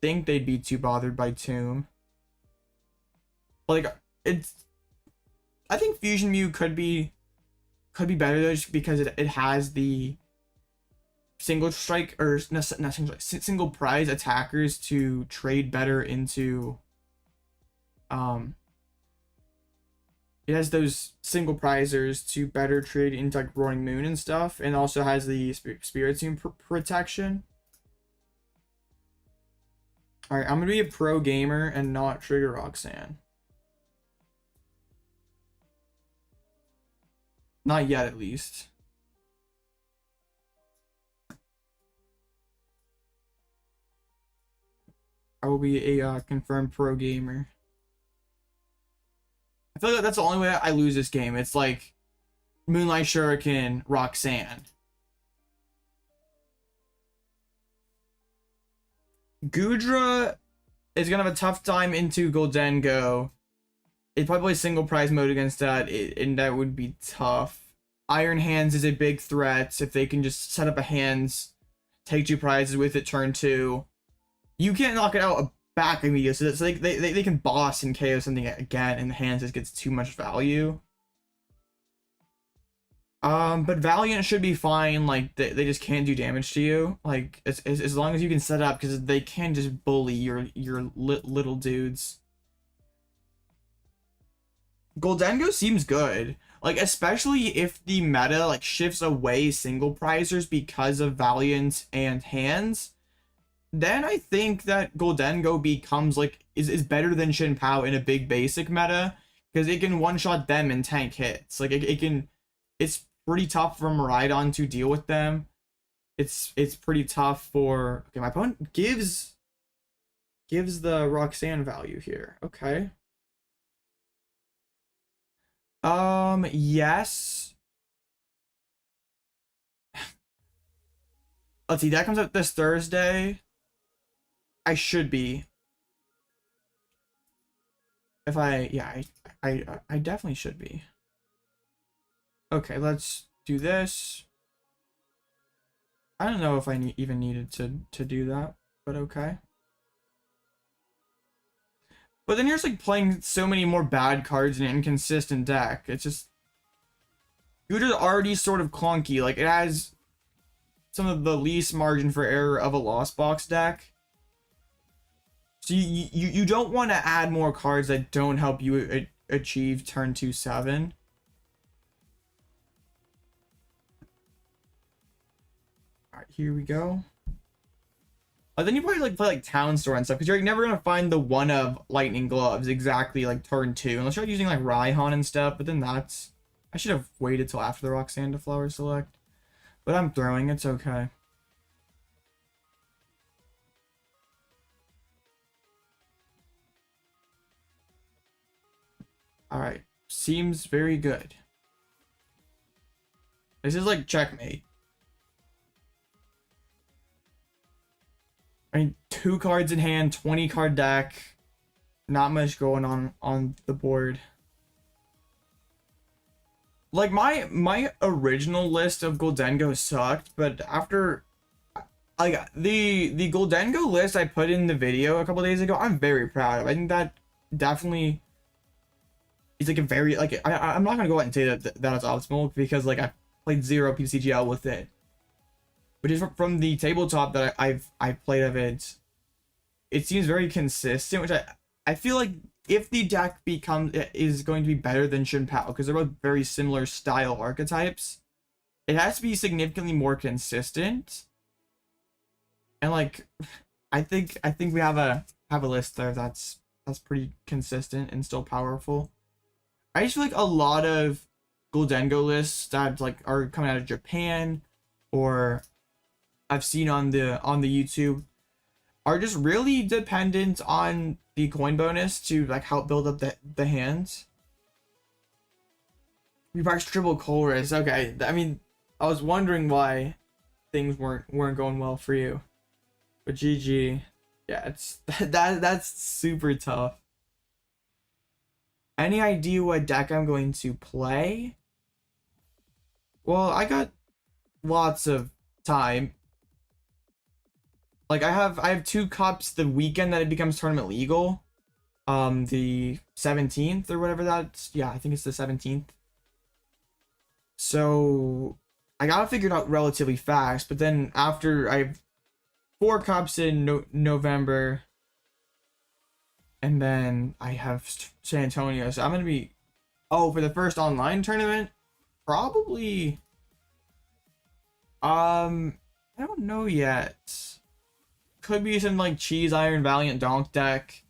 think they'd be too bothered by Tomb. Like, I think Fusion Mew could be better though, just because it has the single strike, or not single strike, single prize attackers to trade better into it has those single prizers to better trade into like Roaring Moon and stuff, and also has the Spirit Team protection. Alright, I'm gonna be a pro gamer and not trigger Roxanne. Not yet, at least. I will be a confirmed pro gamer. I feel like that's the only way I lose this game. It's like Moonlight Shuriken, Roxanne. Goodra is gonna have a tough time into Goldengo. It probably plays single prize mode against that, and that would be tough. Iron Hands is a big threat. If they can just set up a hands, take 2 prizes with it turn 2. You can't knock it out back immediately, so they can boss and KO something again, and the hands just gets too much value. But Valiant should be fine. Like, they just can't do damage to you. Like, as long as you can set up, because they can just bully your little dudes. Goldengo seems good. Like, especially if the meta, like, shifts away single prizers because of Valiant and hands, then I think that Goldengo becomes, like, is better than Shin Pao in a big basic meta, because it can one-shot them and tank hits. Like, it's pretty tough for Miraidon to deal with them. It's pretty tough for... Okay, my opponent gives the Roxanne value here. Okay. Yes. Let's see, that comes out this Thursday. I should be. If I definitely should be. Okay, let's do this. I don't know if I even needed to do that, but okay. But then you're just like playing so many more bad cards in an inconsistent deck. It's just... Gudra already sort of clunky. Like, it has some of the least margin for error of a Lost Box deck. So you don't want to add more cards that don't help you achieve turn 2-7. Alright, here we go. Then you probably like play like Town Store and stuff, because you're like, never gonna find the one of Lightning Gloves exactly like turn 2 unless you're using like Raihan and stuff. But then that's... I should have waited till after the Roxanne to Flower Select, but I'm throwing. It's okay. All right, seems very good. This is like checkmate. I mean, 2 cards in hand, 20 card deck. Not much going on the board. Like, my original list of Goldengo sucked, but after like the Goldengo list I put in the video a couple days ago, I'm very proud of. I think that definitely is like a very, like, I'm not gonna go out and say that is optimal, because like I played 0 PCGL with it. But just from the tabletop that I've played of it, it seems very consistent, which I feel like if the deck is going to be better than Shin Pao, because they're both very similar style archetypes, it has to be significantly more consistent. And like, I think we have a list there that's pretty consistent and still powerful. I just feel like a lot of Goldengo lists that like are coming out of Japan or I've seen on the YouTube are just really dependent on the coin bonus to like help build up the hands. Reverse triple Colress. Okay, I mean, I was wondering why things weren't going well for you, but GG. Yeah, it's that's super tough. Any idea what deck I'm going to play? Well, I got lots of time. Like I have 2 cups the weekend that it becomes tournament legal. The 17th or whatever that's, yeah, I think it's the 17th. So I gotta figure it out relatively fast, but then after I have 4 cups in November, and then I have San Antonio, so I'm gonna be, oh, for the first online tournament, probably, I don't know yet. Could be some like Cheese Iron Valiant Donk deck.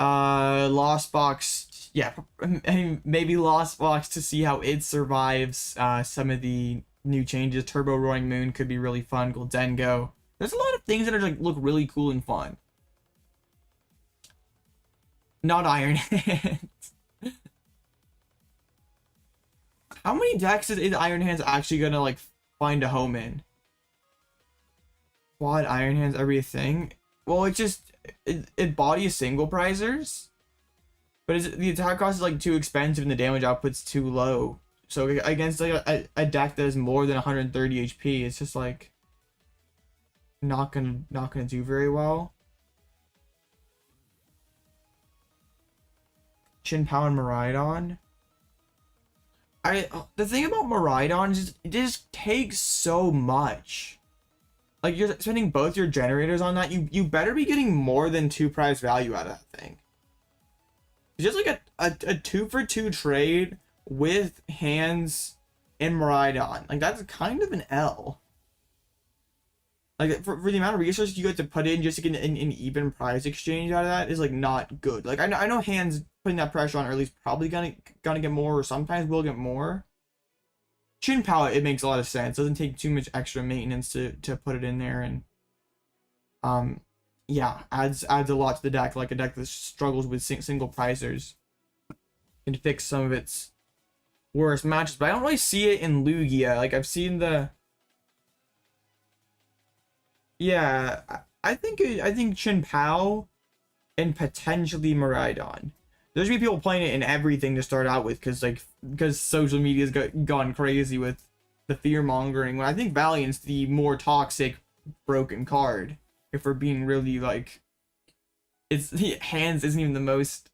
Lost Box, yeah, maybe Lost Box to see how it survives some of the new changes. Turbo Roaring Moon could be really fun. Goldengo. There's a lot of things that are like look really cool and fun. Not Iron Hands. How many decks is Iron Hands actually gonna like find a home in? Quad Iron Hands everything. Well, it just it bodies single prizers, but the attack cost is like too expensive and the damage output's too low. So against like a deck that is more than 130 HP, it's just like not gonna do very well. Chin Pao and Miraidon. The thing about Miraidon is it just takes so much. Like, you're spending both your generators on that. You better be getting more than 2 prize value out of that thing. It's just like a 2-for-2 trade with hands and Miraidon. Like, that's kind of an L. Like, for the amount of resources you get to put in just to get an even prize exchange out of that is, like, not good. Like, I know hands putting that pressure on early is probably gonna get more, or sometimes will get more. Chin Pao, it makes a lot of sense. Doesn't take too much extra maintenance to put it in there, and yeah, adds a lot to the deck. Like a deck that struggles with single prizers can fix some of its worst matches. But I don't really see it in Lugia. Like I've seen the, yeah, I think Chin Pao and potentially Miraidon. There's gonna be people playing it in everything to start out with, because social media's gone crazy with the fear mongering. When I think Valiant's the more toxic, broken card. If we're being really like, it's hands isn't even the most.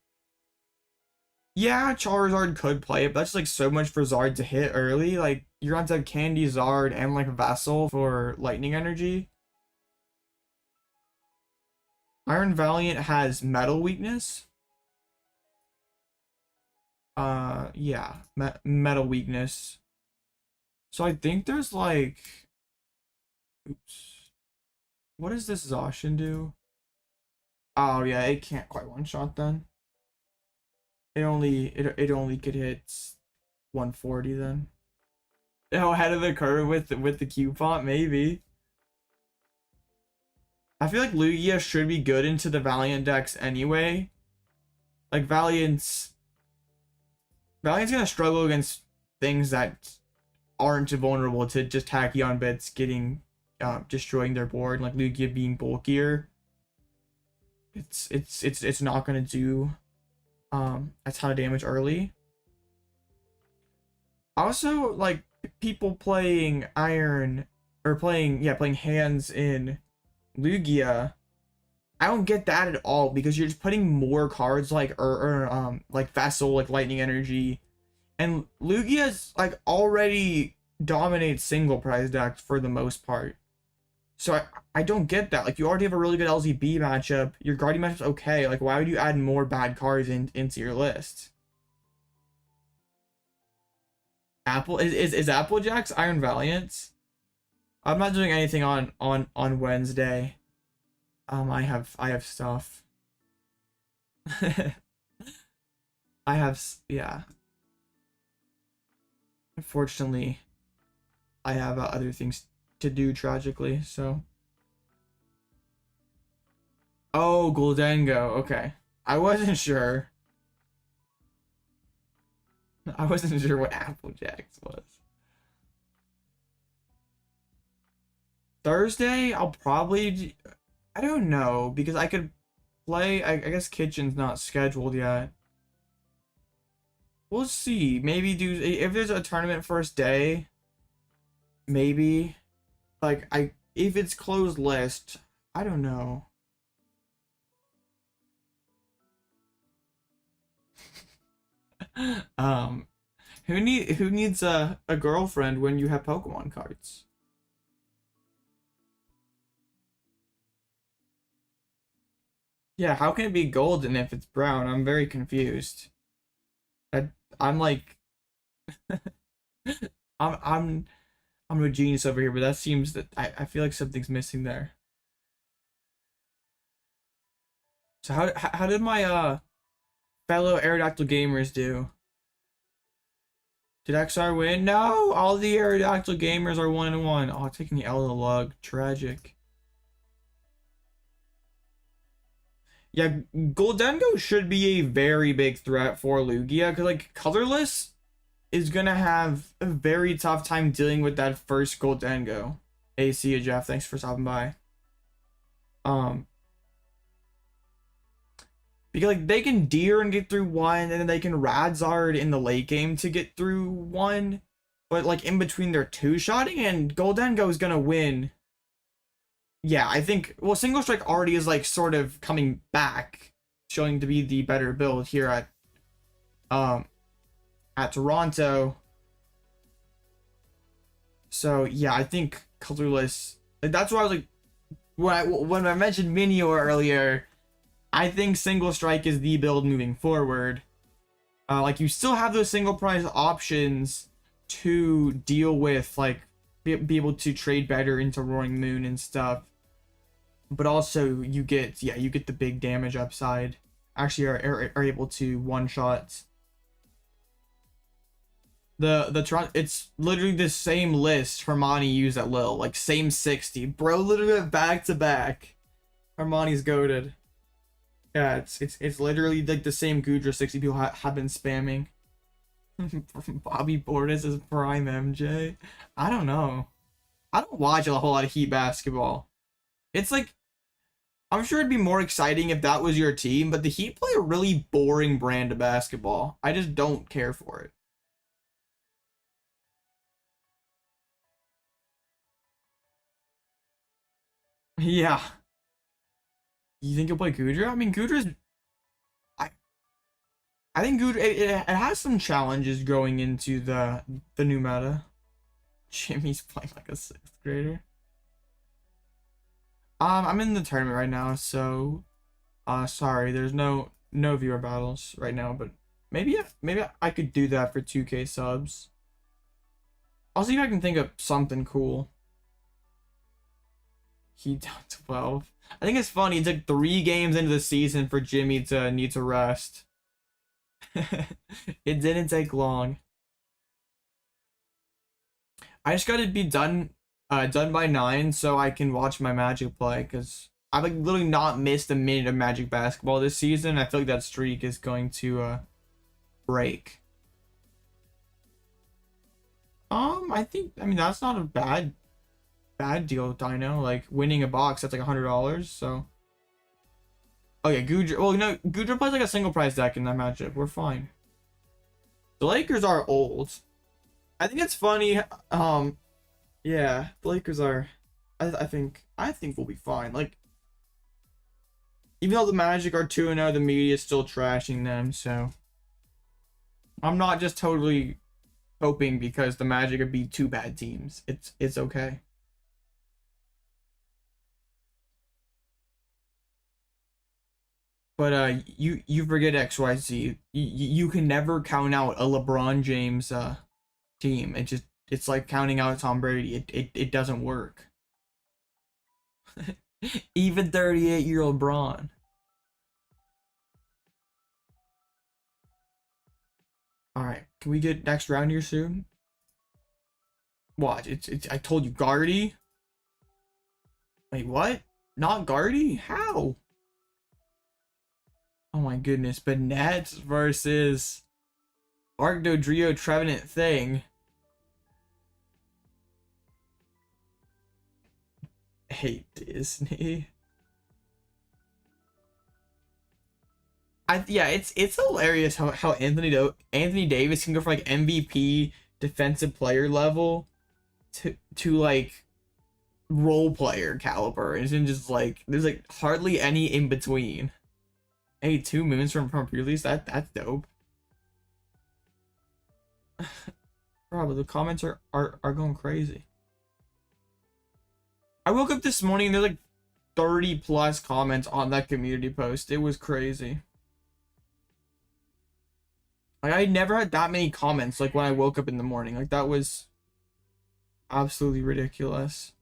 Yeah, Charizard could play it, but that's like so much for Zard to hit early. Like you're going to have Candy, Zard, and like Vessel for lightning energy. Iron Valiant has metal weakness. Yeah, metal weakness. So I think there's like, oops, what does this Zacian do? Oh yeah, it can't quite one shot then. It only could hit 140 then. Oh, ahead of the curve with the Q font, maybe. I feel like Lugia should be good into the Valiant decks anyway. Like Valiant's gonna struggle against things that aren't vulnerable to just Tachyon bits getting destroying their board, like Lugia being bulkier. It's not gonna do a ton of damage early. Also, like people playing Iron or playing hands in Lugia, I don't get that at all, because you're just putting more cards like like Vessel, like Lightning Energy, and Lugia's like already dominates single prize decks for the most part. So I don't get that. Like you already have a really good LZB matchup. Your Guardian matchup's okay. Like why would you add more bad cards into your list? Apple is Applejack's Iron Valiant? I'm not doing anything on Wednesday. I have stuff. Yeah. Unfortunately, I have other things to do tragically, so. Oh, Goldengo. Okay. I wasn't sure. I wasn't sure what Applejacks was. Thursday, I'll probably. I don't know, because I could play. I guess Kitchen's not scheduled yet. We'll see. Maybe do. If there's a tournament first day, maybe. Like, if it's closed list, I don't know. Who needs a girlfriend when you have Pokemon cards? Yeah, how can it be golden if it's brown? I'm very confused. I'm like I'm I'm a genius over here, but that seems that I feel like something's missing there. So how did my fellow Aerodactyl gamers do? Did XR win? No! All the Aerodactyl gamers are 1-1. Oh, taking the L lug. Tragic. Yeah, Goldengo should be a very big threat for Lugia, because, like, Colorless is gonna have a very tough time dealing with that first Goldengo. Hey, see you, Jeff. Thanks for stopping by. Because, like, they can Deer and get through one, and then they can Radzard in the late game to get through one. But, like, in between they're two-shotting, and Goldengo is gonna win. Yeah, I think, well, Single Strike already is, like, sort of coming back, showing to be the better build here at Toronto. So, yeah, I think Colorless, that's why I was like, when I mentioned Minio earlier, I think Single Strike is the build moving forward. Like, you still have those single prize options to deal with, like, be able to trade better into Roaring Moon and stuff. But also, you get the big damage upside. Actually, are able to one-shot. It's literally the same list Hermione used at Lil. Like, same 60. Bro literally went back-to-back. Hermione's goated. Yeah, it's literally like the same Goodra 60 people have been spamming. Bobby Portis is prime MJ. I don't know. I don't watch a whole lot of Heat basketball. It's like, I'm sure it'd be more exciting if that was your team, but the Heat play a really boring brand of basketball. I just don't care for it. Yeah. You think you'll play Goodra? I mean, Goodra's... I, I think Goodra... It has some challenges going into the new meta. Jimmy's playing like a 6th grader. I'm in the tournament right now, so... sorry, there's no viewer battles right now, but maybe I could do that for 2K subs. I'll see if I can think of something cool. He down 12. I think it's funny. It took 3 games into the season for Jimmy to need to rest. It didn't take long. I just gotta be done by 9 so I can watch my Magic play, because I've like literally not missed a minute of Magic basketball this season. I feel like that streak is going to break. I mean that's not a bad deal, Dino. Like, winning a box, that's like $100, so. Okay, Goodra. Well, no, Goodra plays like a single prize deck in that matchup. We're fine. The Lakers are old. I think it's funny. Yeah, the Lakers are. I think we'll be fine. Like, even though the Magic are 2-0, the media is still trashing them. So I'm not just totally hoping because the Magic would be 2 bad teams. It's okay. But you forget XYZ. You can never count out a LeBron James team. It's like counting out Tom Brady. It doesn't work. Even 38-year-old Braun. Alright, can we get next round here soon? Watch, it's I told you, Guardy. Wait, what? Not Guardy? How? Oh my goodness, Banette versus Arctodrio Trevenant Thing. Hate Disney. Yeah, it's hilarious how Anthony Davis can go from like MVP defensive player level to like role player caliber, and just like there's like hardly any in between. Hey, 2 moons from pre-release, that's dope. Bro, the comments are going crazy. I woke up this morning and there's like 30 plus comments on that community post. It was crazy. Like, I never had that many comments like when I woke up in the morning. Like, that was absolutely ridiculous.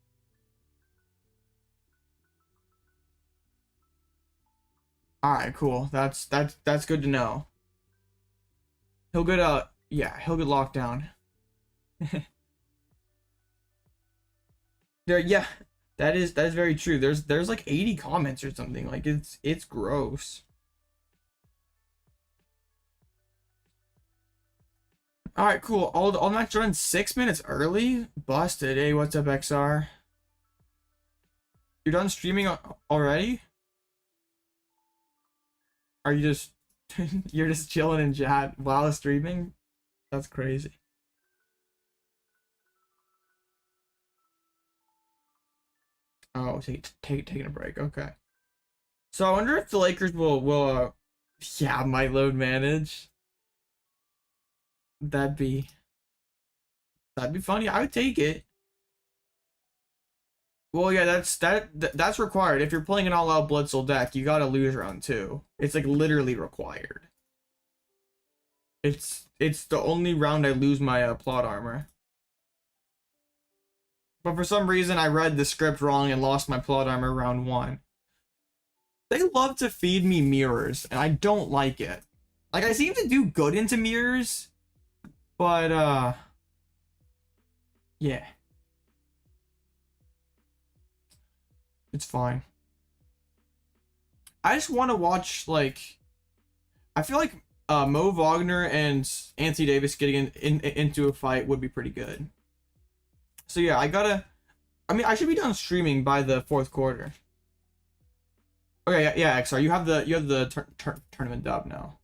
Alright, cool. That's good to know. He'll get he'll get locked down. Yeah, that is very true. There's like 80 comments or something. Like, it's gross. Alright, cool. I'll not run 6 minutes early. Busted. Hey, what's up, XR? You're done streaming already? Are you just you're just chilling in chat while streaming? That's crazy. Oh, taking a break. Okay. So I wonder if the Lakers will yeah, might load manage. That'd be funny. I would take it. Well, yeah, that's required. If you're playing an Alloutblitzle deck, you gotta lose round 2. It's like literally required. It's the only round I lose my plot armor. But for some reason, I read the script wrong and lost my plot armor round 1. They love to feed me mirrors, and I don't like it. Like, I seem to do good into mirrors, but yeah. It's fine. I just want to watch, like, I feel like Mo Wagner and Anthony Davis getting into a fight would be pretty good. So yeah, I should be done streaming by the 4th quarter. Okay, yeah, XR, you have the tournament dub now.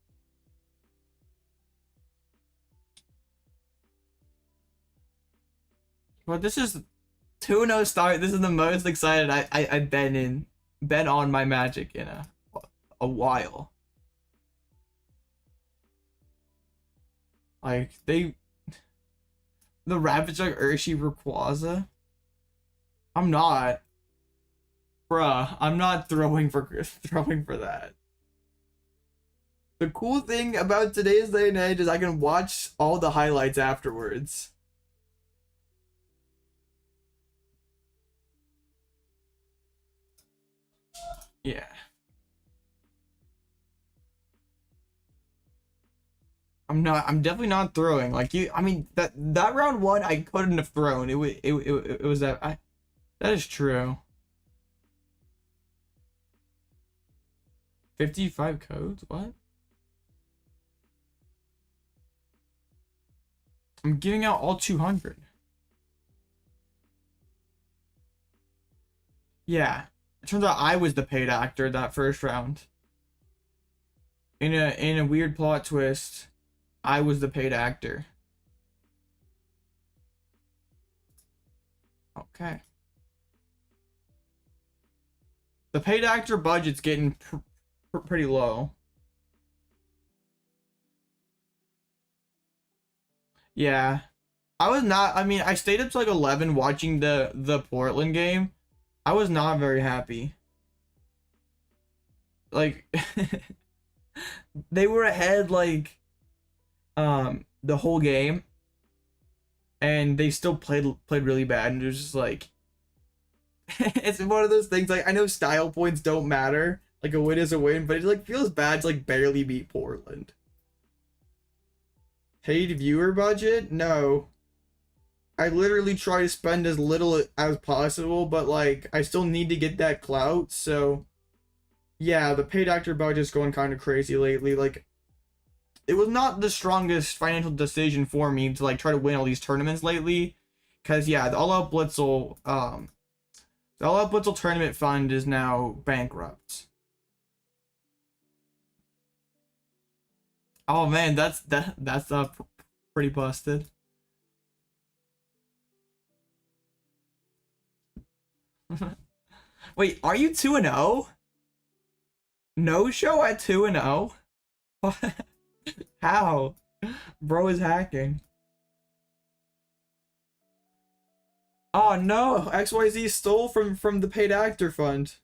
But this is 2-0 start. This is the most excited I've been on my Magic in a while. Like, the Ravageur Urshi Rayquaza. I'm not. Bruh, I'm not throwing for that. The cool thing about today's day and age is I can watch all the highlights afterwards. Yeah. I'm definitely not throwing. Like, I mean, that round 1 I couldn't have thrown. It was that is true. 55 codes? What? I'm giving out all 200. Yeah. It turns out I was the paid actor that first round. In a weird plot twist, I was the paid actor. Okay. The paid actor budget's getting pretty low. Yeah. I stayed up to like 11 watching the Portland game. I was not very happy. Like, they were ahead like the whole game, and they still played really bad, and it was just like, It's one of those things, like, I know style points don't matter. Like, a win is a win, but it, like, feels bad to, like, barely beat Portland. Paid viewer budget? No. I literally try to spend as little as possible, but, like, I still need to get that clout, so... Yeah, the paid actor budget's going kind of crazy lately. Like, it was not the strongest financial decision for me to, like, try to win all these tournaments lately. Because, yeah, the Alloutblitzle, the Alloutblitzle tournament fund is now bankrupt. Oh man, that's pretty busted. Wait, are you 2-0? No show at 2-0? How? Bro is hacking. Oh no, XYZ stole from the paid actor fund.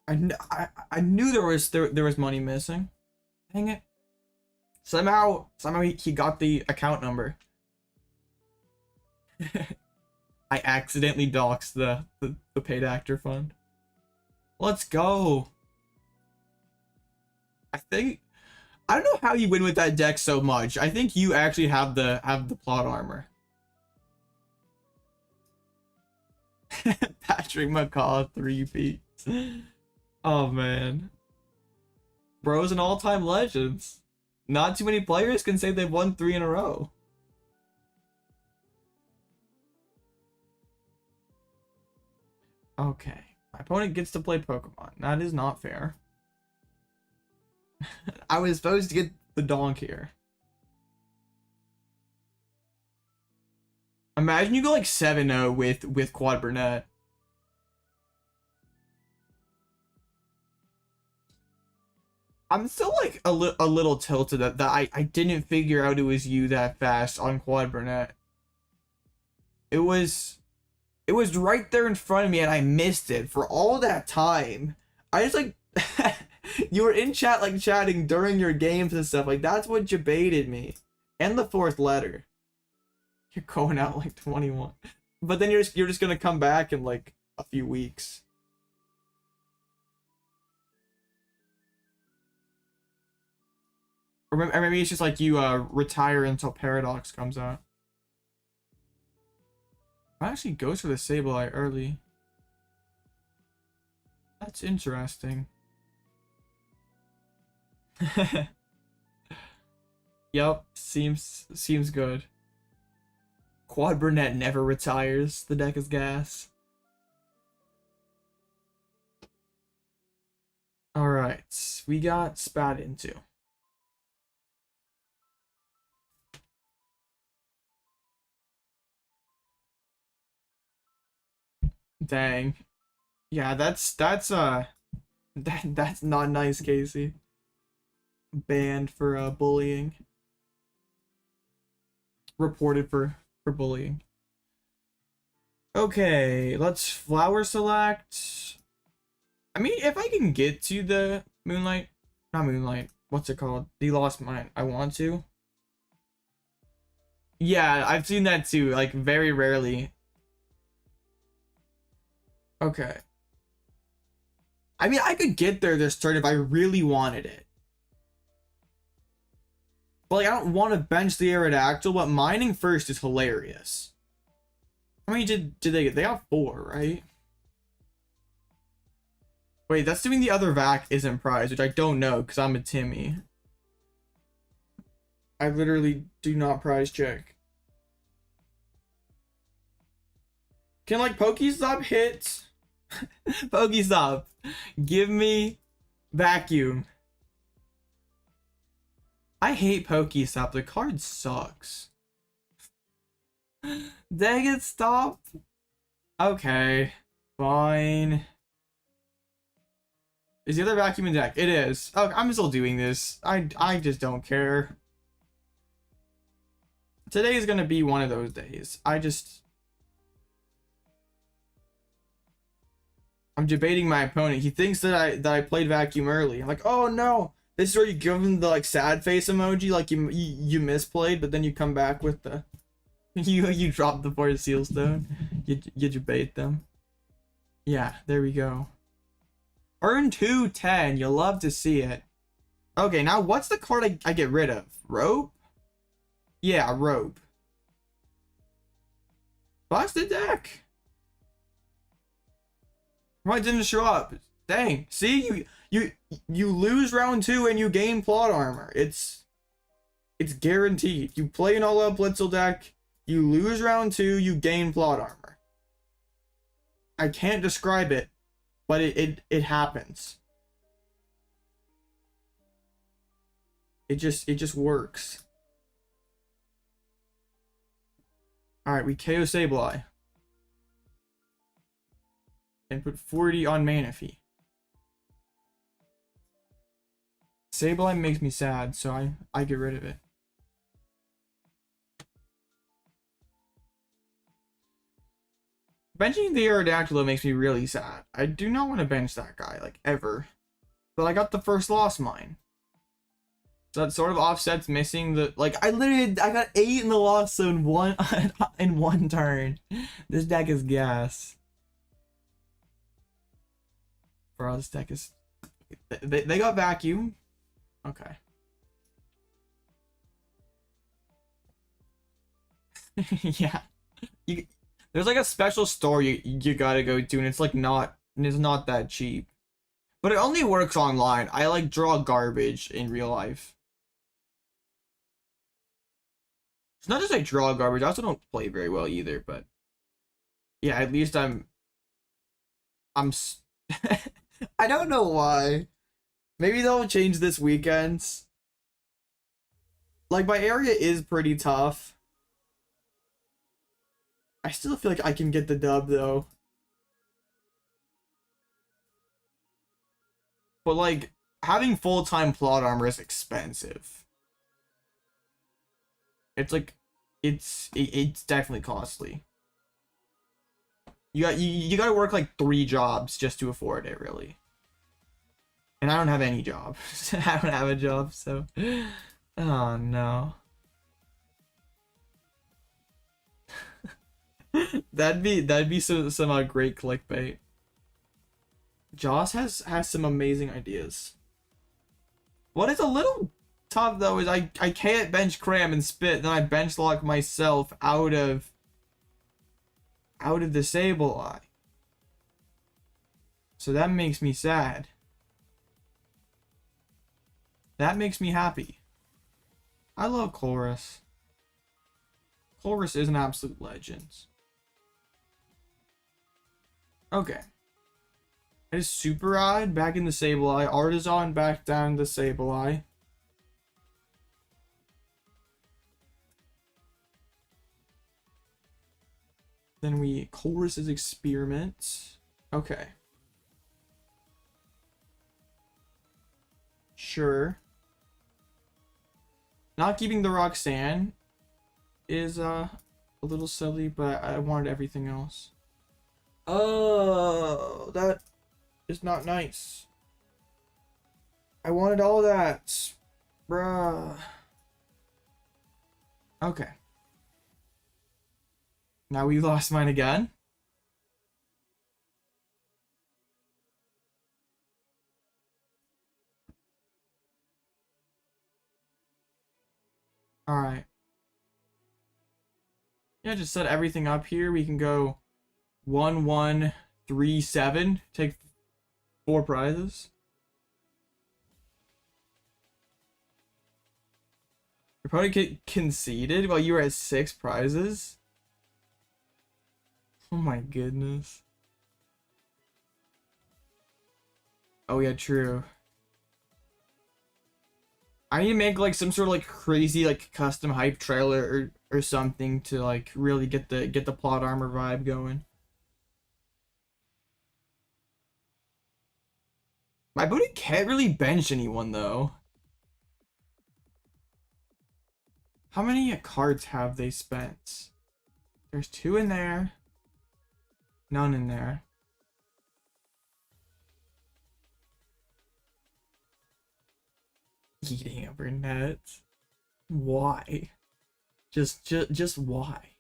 I knew there was money missing. Dang it. Somehow he got the account number. I accidentally doxed the paid actor fund. Let's go. I don't know how you win with that deck so much. I think you actually have the plot armor. Patrick McCaw 3-peats. Oh man. Bro's an all-time legends. Not too many players can say they've won 3 in a row. Okay. My opponent gets to play Pokemon. That is not fair. I was supposed to get the donk here. Imagine you go like 7-0 with Quad Burnett. I'm still like a little tilted that I didn't figure out it was you that fast on Quad Burnett. It was right there in front of me and I missed it for all that time. I just like you were in chat like chatting during your games and stuff, like that's what debated me. And the 4th letter. You're going out like 21. But then you're just gonna come back in like a few weeks. Or maybe it's just like you retire until Paradox comes out. Actually goes for the Sableye early. That's interesting. Yep, seems good. Quad Burnett never retires. The deck is gas. Alright, we got spat into. Dang. Yeah, that's not nice, Casey. Banned for bullying. Reported for bullying. Okay, let's flower select. I mean, if I can get to the not Moonlight, what's it called? The Lost Mine, I want to. Yeah, I've seen that too, like very rarely. Okay. I mean, I could get there this turn if I really wanted it. But like, I don't want to bench the Aerodactyl, but mining first is hilarious. How many did they get? They got 4, right? Wait, that's doing the other vac isn't prize, which I don't know because I'm a Timmy. I literally do not prize check. Can like Pokestop hit? Pokestop, give me vacuum. I hate Pokestop. The card sucks. Dang it, stop. Okay, fine. Is the other vacuum in deck? It is. Oh, I'm still doing this. I just don't care. Today is gonna be one of those days. I'm debating my opponent. He thinks that I played vacuum early. I'm like, oh no, this is where you give him the like sad face emoji, like you misplayed, but then you come back with the You dropped the 4 seal stone. You debate them. Yeah, there we go. Earn 210. You'll love to see it. Okay, now what's the card I get rid of? Rope? Yeah, rope. Busted deck. Why didn't it show up? Dang. See, you lose round 2 and you gain plot armor. It's guaranteed. You play an Alloutblitzle deck, you lose round 2, you gain plot armor. I can't describe it, but it happens. It just works. Alright, we KO Sableye. And put 40 on Manaphy. Sableye makes me sad, so I get rid of it. Benching the Aerodactyl makes me really sad. I do not want to bench that guy, like, ever. But I got the first lost mine. So that sort of offsets missing the, like, I got 8 in the lost zone in one turn. This deck is gas. Bro, this deck is, they got vacuum. Okay. Yeah. There's like a special store you gotta go to, and it's like it's not that cheap. But it only works online. I like draw garbage in real life. It's not just I draw garbage, I also don't play very well either, but yeah, at least I'm I don't know why. Maybe they'll change this weekend. Like, my area is pretty tough. I still feel like I can get the dub, though. But, like, having full-time plot armor is expensive. It's, like, it's definitely costly. You gotta work, like, 3 jobs just to afford it, really. And I don't have any job. I don't have a job, so... Oh, no. that'd be some great clickbait. Joss has some amazing ideas. What is a little tough, though, is I can't bench Cram and Spit, then I bench lock myself out of the Sableye. So that makes me sad. That makes me happy. I love Colress. Colress is an absolute legend. Okay. It is Super Odd back in the Sableye. Artazon back down the Sableye. Then we Colress's Experiment. Okay. Sure. Not keeping the Roxanne is a little silly, but I wanted everything else. Oh, that is not nice. I wanted all that. Bruh. Okay. Now we lost mine again. Alright. Yeah, just set everything up here. We can go 1, 1, 3, 7. Take 4 prizes. You're probably conceded while you were at 6 prizes. Oh my goodness. Oh yeah, true. I need to make like some sort of like crazy like custom hype trailer or something to like really get the plot armor vibe going. My booty can't really bench anyone though. How many cards have they spent? There's 2 in there. None in there. Eating upper net. Why? Just why?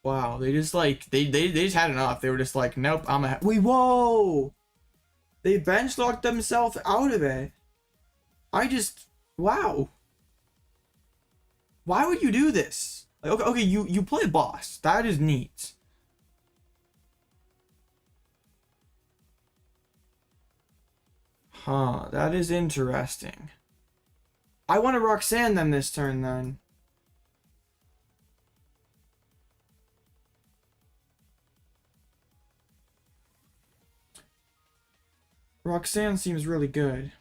Wow, they just like they just had enough. They were just like, nope, I'm a wait, whoa. They bench locked themselves out of it. Wow. Why would you do this? Like, okay, you play boss. That is neat. Huh, that is interesting. I want to Roxanne them this turn then. Roxanne seems really good.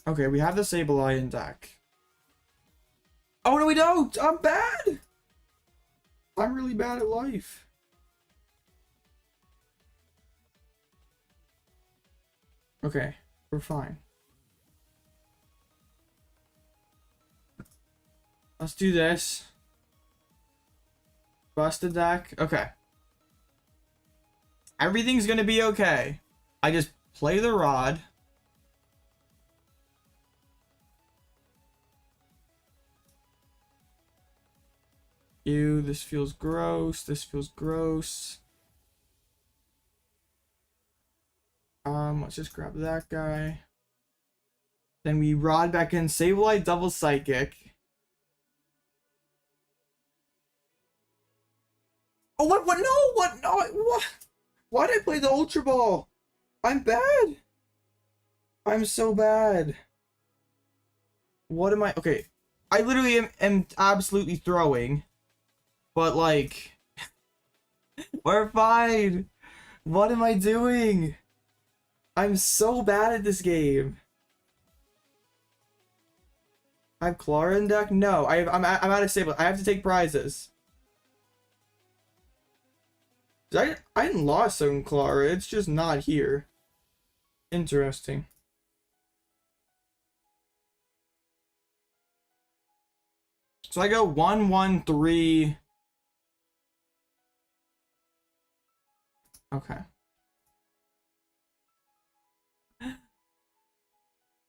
Okay, we have the Sableye in deck. Oh, no, we don't! I'm bad! I'm really bad at life. Okay, we're fine. Let's do this. Bust the deck. Okay. Everything's gonna be okay. I just play the rod. Ew, this feels gross. This feels gross. Let's just grab that guy. Then we rod back in. Sableye double psychic. Oh, what? No, what? No, what? Why did I play the Ultra Ball? I'm bad. I'm so bad. What am I? Okay. I literally am absolutely throwing. But, like, we're fine. What am I doing? I'm so bad at this game. I have Klara in deck? No, I'm out of Sableye. I have to take prizes. I didn't lost some Klara. It's just not here. Interesting. So I go 1, 1, 3. Okay.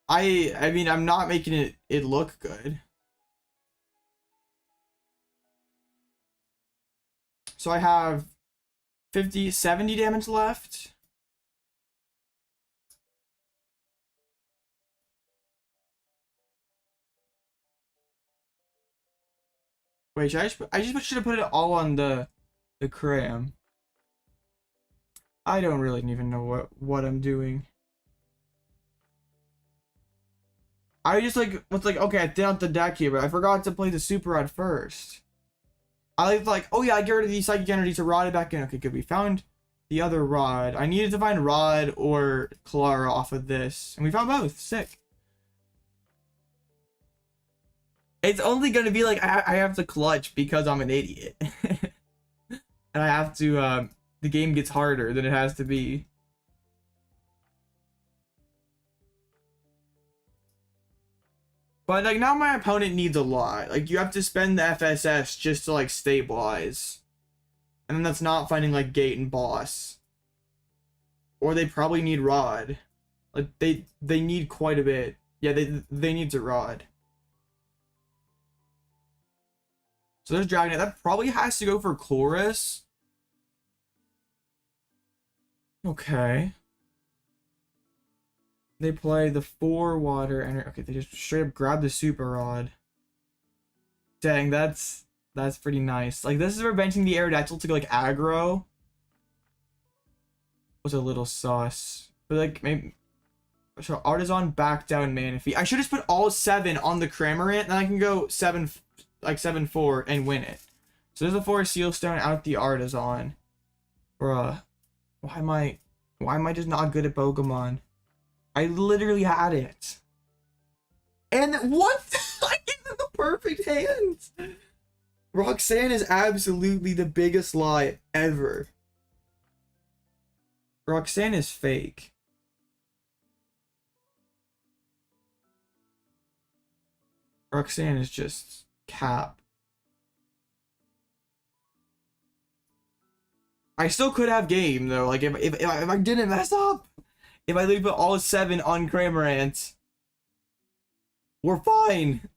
I mean, I'm not making it look good. So I have 70 damage left. Wait, I just should have put it all on the cram. I don't really even know what I'm doing. I just was like, okay, I did out the deck here, but I forgot to play the super rod first. I like, oh yeah, I get rid of the psychic energy to rod it back in. Okay, good. We found the other rod. I needed to find rod or Klara off of this, and we found both. Sick. It's only gonna be like I have to clutch because I'm an idiot, and I have to. The game gets harder than it has to be. But like now my opponent needs a lot. Like you have to spend the FSS just to like stabilize. And then that's not finding like gate and boss. Or they probably need rod. Like they need quite a bit. Yeah, they need to rod. So there's Dragonite. That probably has to go for Colress. Okay. They play the 4 water energy. Okay, they just straight up grab the super rod. Dang, that's pretty nice. Like this is for benching the Aerodactyl to go like aggro. Was a little sus. But like maybe so Artazon back down Manaphy. I should just put all 7 on the Cramorant, and then I can go 7-4 and win it. So there's a 4 Seal Stone out the Artazon. Bruh. Why am I just not good at Pokemon? I literally had it. And what? I gave the perfect hands. Roxanne is absolutely the biggest lie ever. Roxanne is fake. Roxanne is just cap. I still could have game though. Like if I didn't mess up. If I literally put all 7 on Cramorant, We're fine.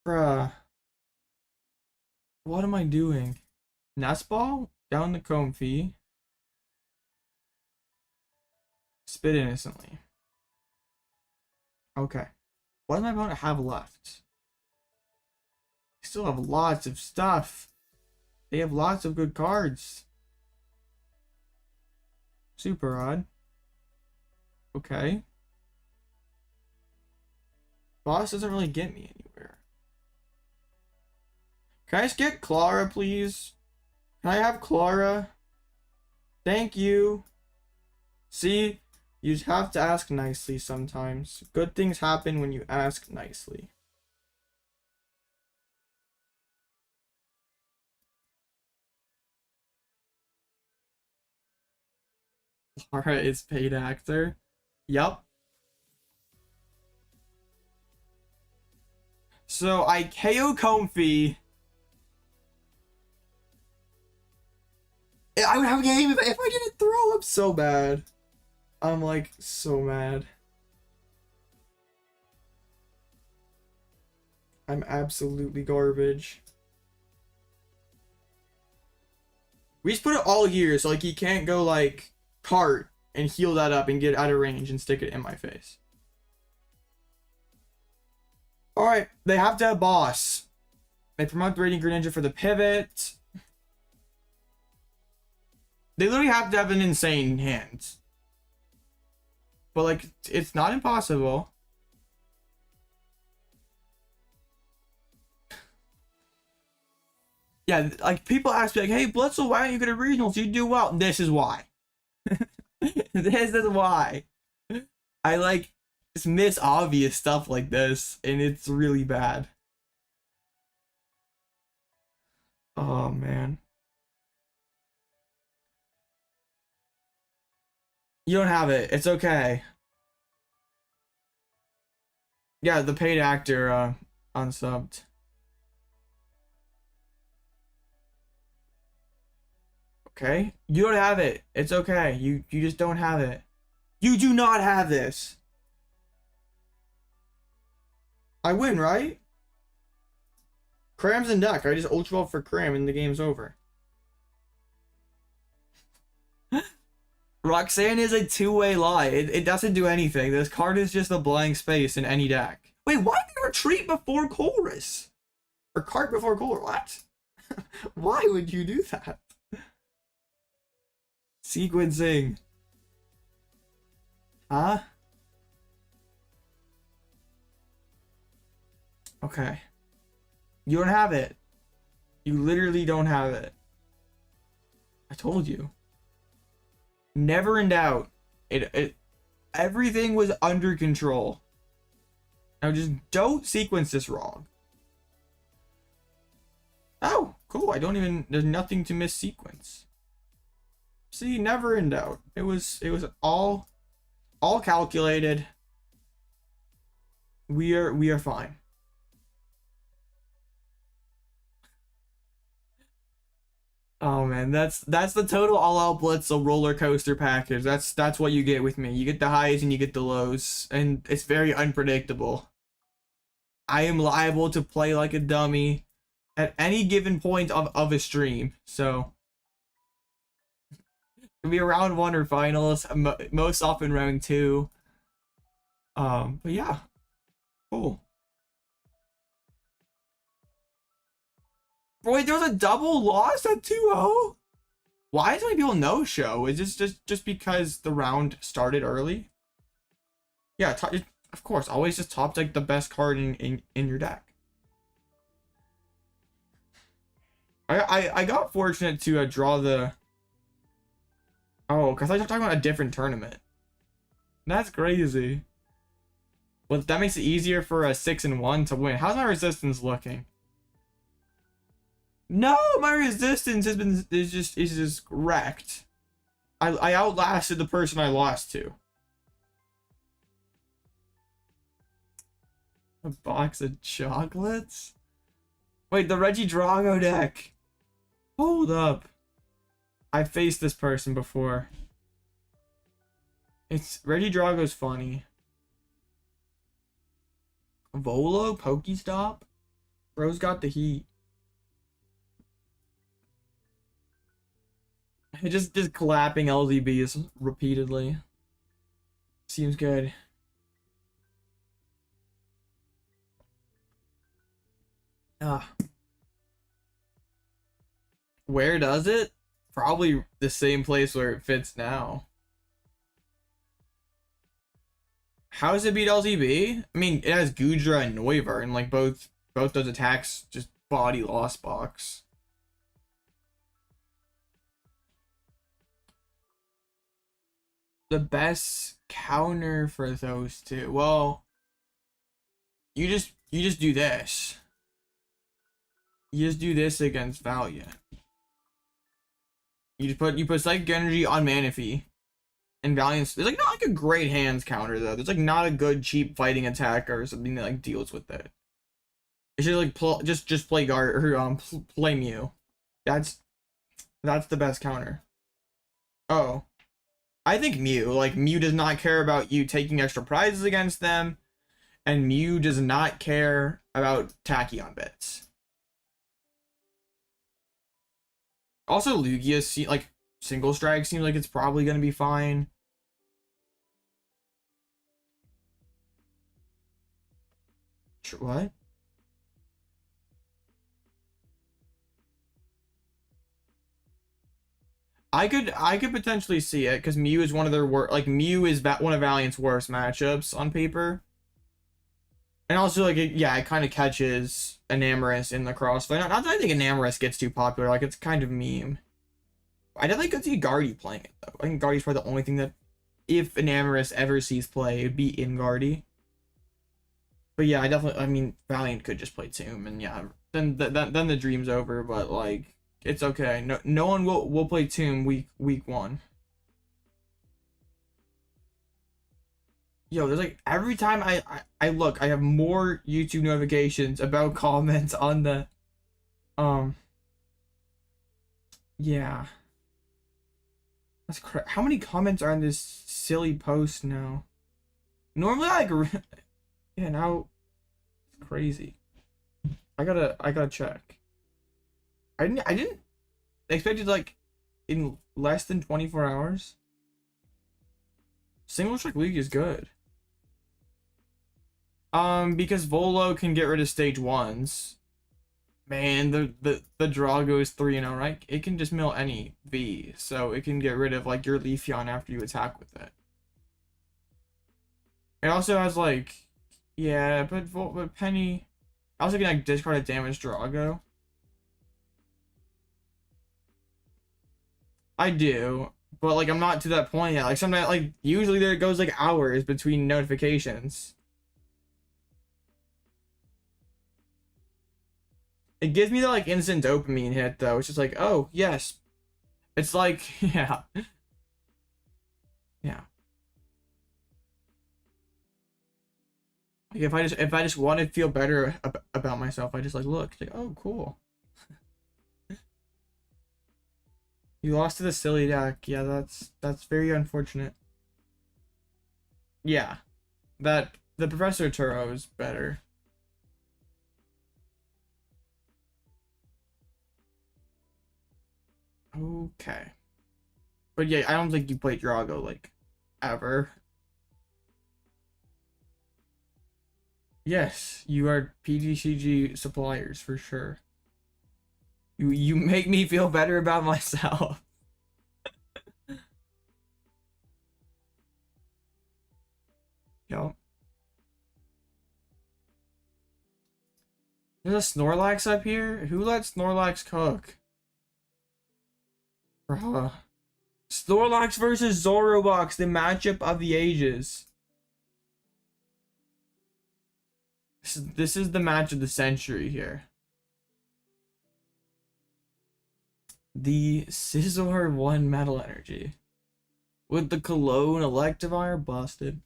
Bruh. What am I doing? Nest Ball? Down the Comfey. Spit innocently. Okay. What am I going to have left? I still have lots of stuff. They have lots of good cards. Super odd. Okay. Boss doesn't really get me anywhere. Can I just get Klara, please? Can I have Klara? Thank you. See? You just have to ask nicely sometimes. Good things happen when you ask nicely. Klara is paid actor. Yup. So I KO Comfey. I would have a game if I didn't throw up so bad. I'm like so mad. I'm absolutely garbage. We just put it all here so like he can't go like cart and heal that up and get out of range and stick it in my face. Alright, they have to have boss. They promote the Radiant Greninja for the pivot. They literally have to have an insane hand. But like, it's not impossible. Yeah, like people ask me like, hey Blitzle, why aren't you good at regionals? You do well. This is why. This is why. I like just miss obvious stuff like this, and it's really bad. Oh man. You don't have it. It's okay. Yeah, the paid actor unsubbed. Okay. You don't have it. It's okay. You just don't have it. You do not have this. I win, right? Cram's in deck. I just ultra ball for Cram and the game's over. Roxanne is a two-way lie. It doesn't do anything. This card is just a blank space in any deck. Wait, why did they retreat before Colress? Or cart before Colress? What? Why would you do that? Sequencing. Huh? Okay. You don't have it. You literally don't have it. I told you. Never in doubt. Everything was under control. Now just don't sequence this wrong. Oh, cool. I don't even, there's nothing to miss sequence. See, never in doubt. It was all calculated. We are fine. Oh man, that's the total Alloutblitzle roller coaster package. That's what you get with me. You get the highs and you get the lows, and it's very unpredictable. I am liable to play like a dummy at any given point of a stream, so it'll be a round 1 or finals, most often round 2. But yeah, cool. Wait, there was a double loss at 2-0? Why is so many people no show? Is this just because the round started early? Yeah, of course, always just top like the best card in your deck. I got fortunate to draw the. Oh, because I was talking about a different tournament. That's crazy. Well, that makes it easier for a 6-1 to win. How's my resistance looking? No, my resistance is just wrecked. I outlasted the person I lost to. A box of chocolates? Wait, the Regidrago deck. Hold up. I faced this person before. Regidrago's funny. Volo, Pokestop. Bro's got the heat. Just clapping LZBs repeatedly. Seems good. Where does it? Probably the same place where it fits now. How does it beat LZB? I mean, it has Gudra and Noivern, and like both those attacks just body Lost Box. The best counter for those two. Well, you just do this. You just do this against Valiant. You put Psychic Energy on Manaphy. And Valiant's, there's like not like a great hands counter though. There's like not a good cheap fighting attack or something that like deals with it. It should like just play guard or play Mew. That's the best counter. Oh, I think Mew. Like Mew does not care about you taking extra prizes against them, and Mew does not care about Tachyon bits. Also, Lugia, like single strike seems like it's probably gonna be fine. What? I could potentially see it because Mew is one of their Mew is one of Valiant's worst matchups on paper. And also like it kind of catches Enamorus in the crossfire. Not that I think Enamorus gets too popular, like it's kind of meme. I definitely could see Guardy playing it though. I think Guardy's probably the only thing that if Enamorus ever sees play, it'd be in Guardy. But yeah, I mean Valiant could just play Tomb and yeah, then the dream's over, but like it's okay. No one will play Tomb week 1. Yo, there's like every time I look, I have more YouTube notifications about comments on the yeah. That's how many comments are on this silly post now? Normally like yeah, now it's crazy. I gotta check. I didn't expect it like in less than 24 hours. Single strike league is good. Because Volo can get rid of stage 1s. Man, the draw goes 3-0, right? It can just mill any V, so it can get rid of like your Leafeon after you attack with it. It also has like, yeah, but Penny also can like discard a damaged Drago. I do, but like I'm not to that point yet. Like sometimes, like usually there goes like hours between notifications. It gives me the like instant dopamine hit though. It's just like, oh yes, it's like yeah, yeah. Like if I just want to feel better about myself, I just like look like, oh cool. You lost to the silly deck. Yeah, that's very unfortunate. Yeah, that the Professor Turo is better. Okay, but yeah, I don't think you played Drago like ever. Yes, you are PTCG suppliers for sure. You make me feel better about myself. Yo. There's a Snorlax up here? Who let Snorlax cook? Bruh. Snorlax versus Zorobox, the matchup of the ages. This is the match of the century here. The Scizor 1 Metal Energy. With the Cologne Electivire busted.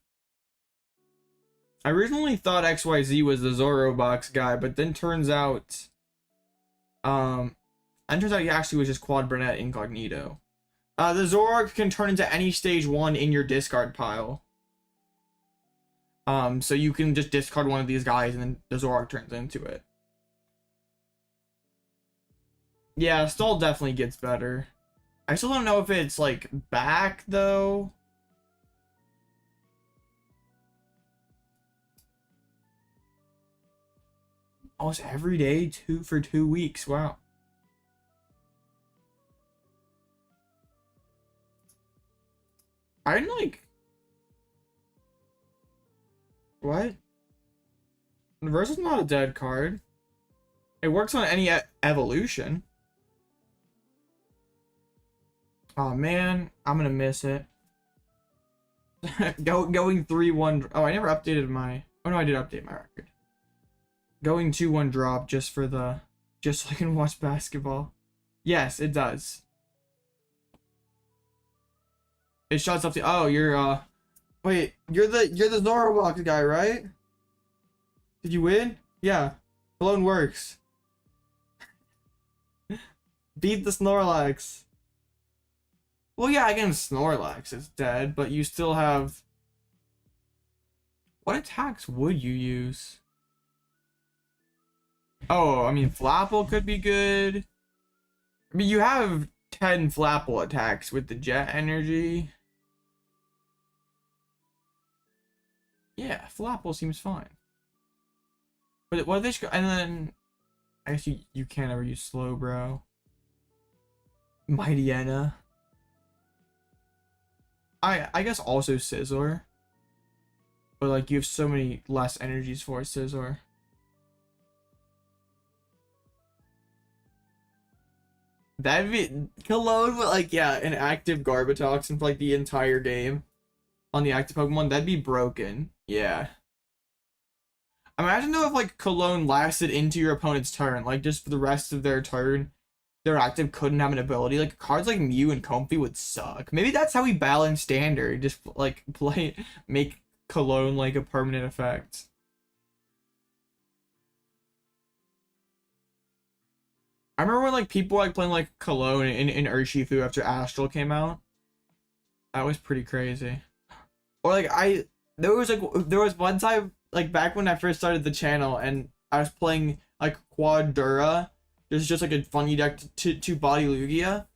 I originally thought XYZ was the Zorobox guy, but then turns out he actually was just Quad Burnett Incognito. The Zoroark can turn into any stage 1 in your discard pile. So you can just discard one of these guys and then the Zoroark turns into it. Yeah, Stall definitely gets better. I still don't know if it's like back though. Almost every day, for 2 weeks. Wow. I didn't like. What? Reverse is not a dead card. It works on any evolution. Oh man, I'm gonna miss it. Going 3-1. Oh, I never updated my. Oh no, I did update my record. Going 2-1 drop just so I can watch basketball. Yes, it does. It shuts up the. Oh, you're wait, you're the Zoroark guy, right? Did you win? Yeah. Cologne works. Beat the Snorlax. Well, yeah, again, Snorlax is dead, but you still have. What attacks would you use? Oh, I mean, Flapple could be good. I mean, you have 10 Flapple attacks with the Jet Energy. Yeah, Flapple seems fine. But what they should, and then I guess you can't ever use Slowbro. Mightyena. I guess also Scizor. But like you have so many less energies for Scizor. That'd be Cologne, but like yeah, an active Garbatoxin for like the entire game on the active Pokemon, that'd be broken. Yeah. Imagine though if like Cologne lasted into your opponent's turn, like just for the rest of their turn, their active couldn't have an ability. Like cards like Mew and Comfey would suck. Maybe that's how we balance standard. Just like make Cologne like a permanent effect. I remember when like people like playing like Cologne in Urshifu after Astral came out. That was pretty crazy. Or like there was one time like back when I first started the channel and I was playing like Quadura. There's just like a funny deck to body Lugia.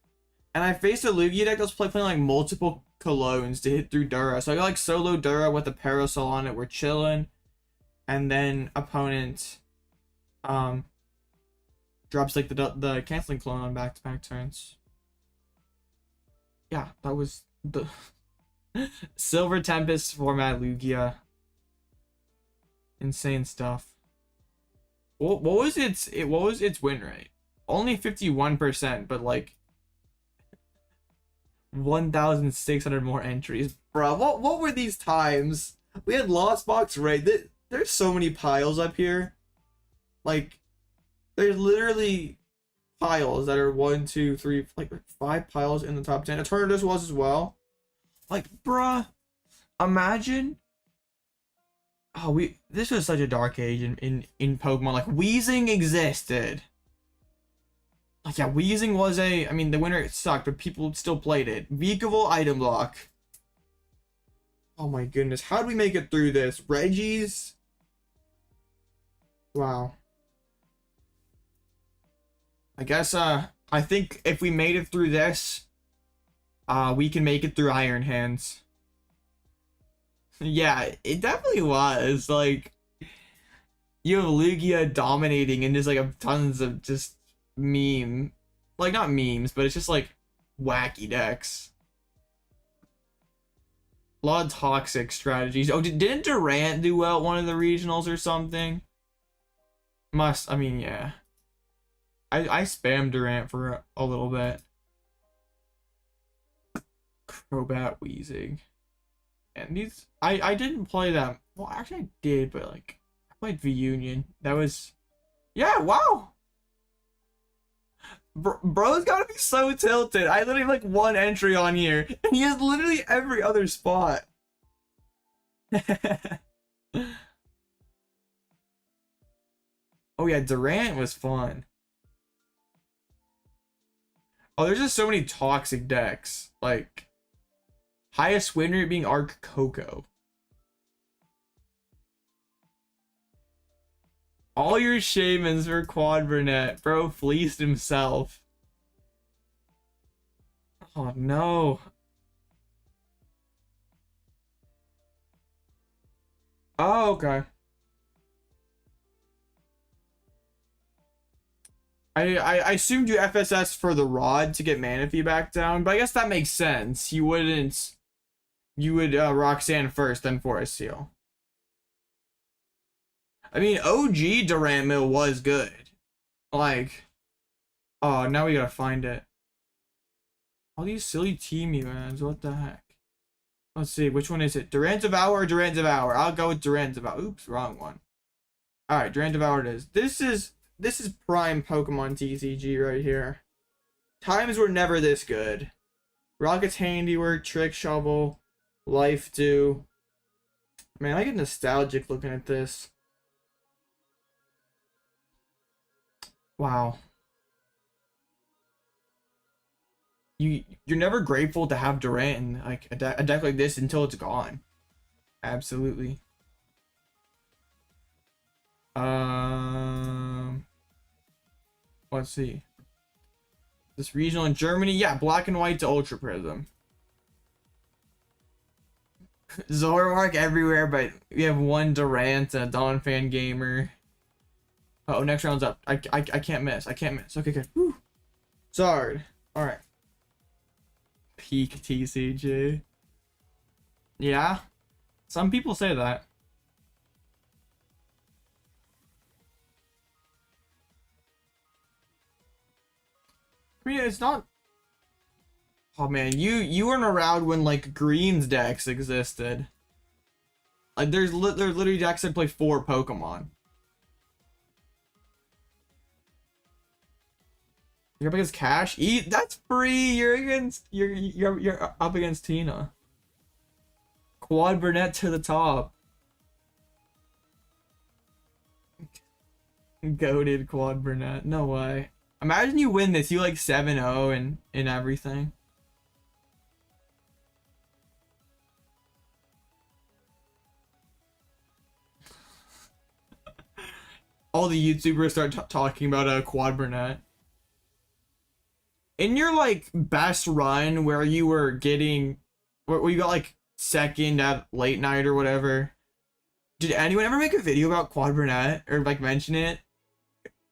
And I faced a Lugia deck that was playing like multiple Colognes to hit through Dura. So I got like solo Dura with a Parasol on it. We're chilling. And then opponent drops like the canceling clone on back-to-back turns. Yeah, that was the Silver Tempest format Lugia. Insane stuff. What was its win rate? Only 51%, but like 1,600 more entries. Bro, what were these times? We had Lost Box Raid. There's so many piles up here. Like there's literally piles that are 1, 2, 3, like 5 piles in the top 10. Eternatus was as well. Like, bruh, imagine. Oh, this was such a dark age in Pokemon. Like, Weezing existed. Like, yeah, Weezing was I mean, the winner sucked, but people still played it. Vikavolt item lock. Oh my goodness, how do we make it through this? Reggie's. Wow. I guess I think if we made it through this, we can make it through Iron Hands. Yeah, it definitely was. Like you have Lugia dominating and just like tons of just like not memes, but it's just like wacky decks. A lot of toxic strategies. Oh, didn't Durant do well at one of the regionals or something? I mean, yeah. I spammed Durant for a little bit. Crobat Weezing. And these I didn't play that. Well, actually I did, but like I played V-Union. That was yeah, wow. Bro's gotta be so tilted. I literally have like one entry on here, and he has literally every other spot. Oh yeah, Durant was fun. Oh, there's just so many toxic decks. Like highest win rate being Arc Coco. All your Shamans for Quad Burnett. Bro fleeced himself. Oh no. Oh, okay. I assumed you FSS for the rod to get Manaphy back down, but I guess that makes sense. You wouldn't. You would Roxanne first, then Forest Seal. I mean, OG Durant Mill was good. Like, oh, now we gotta find it. All these silly team events, what the heck? Let's see, which one is it? Durant Devour or Durant Devour? I'll go with Durant Devour. Oops, wrong one. Alright, Durant Devour it is. This is prime Pokemon TCG right here. Times were never this good. Rocket's Handiwork, Trick Shovel, Life Dew. Man, I get nostalgic looking at this. Wow. You're never grateful to have Durant in like a deck like this until it's gone. Absolutely. Let's see. This regional in Germany, yeah, black and white to Ultra Prism. Zoroark everywhere, but we have one Durant, a Dawn Fan Gamer. Oh, next round's up. I can't miss. I can't miss. Okay, good. Whew. Sorry. All right. Peak TCG. Yeah. Some people say that. I mean, it's not. Oh man, you weren't around when like Green's decks existed. Like there's literally decks that play 4 Pokemon. You're up against Cash. Eat. That's free. You're up against Tina. Quad Burnett to the top. Goated Quad Burnett. No way. Imagine you win this. You like 7-0 and everything. All the YouTubers start talking about a Quad Burnett. In your like best run where you were getting, where you got like second at late night or whatever, did anyone ever make a video about Quad Burnett or like mention it?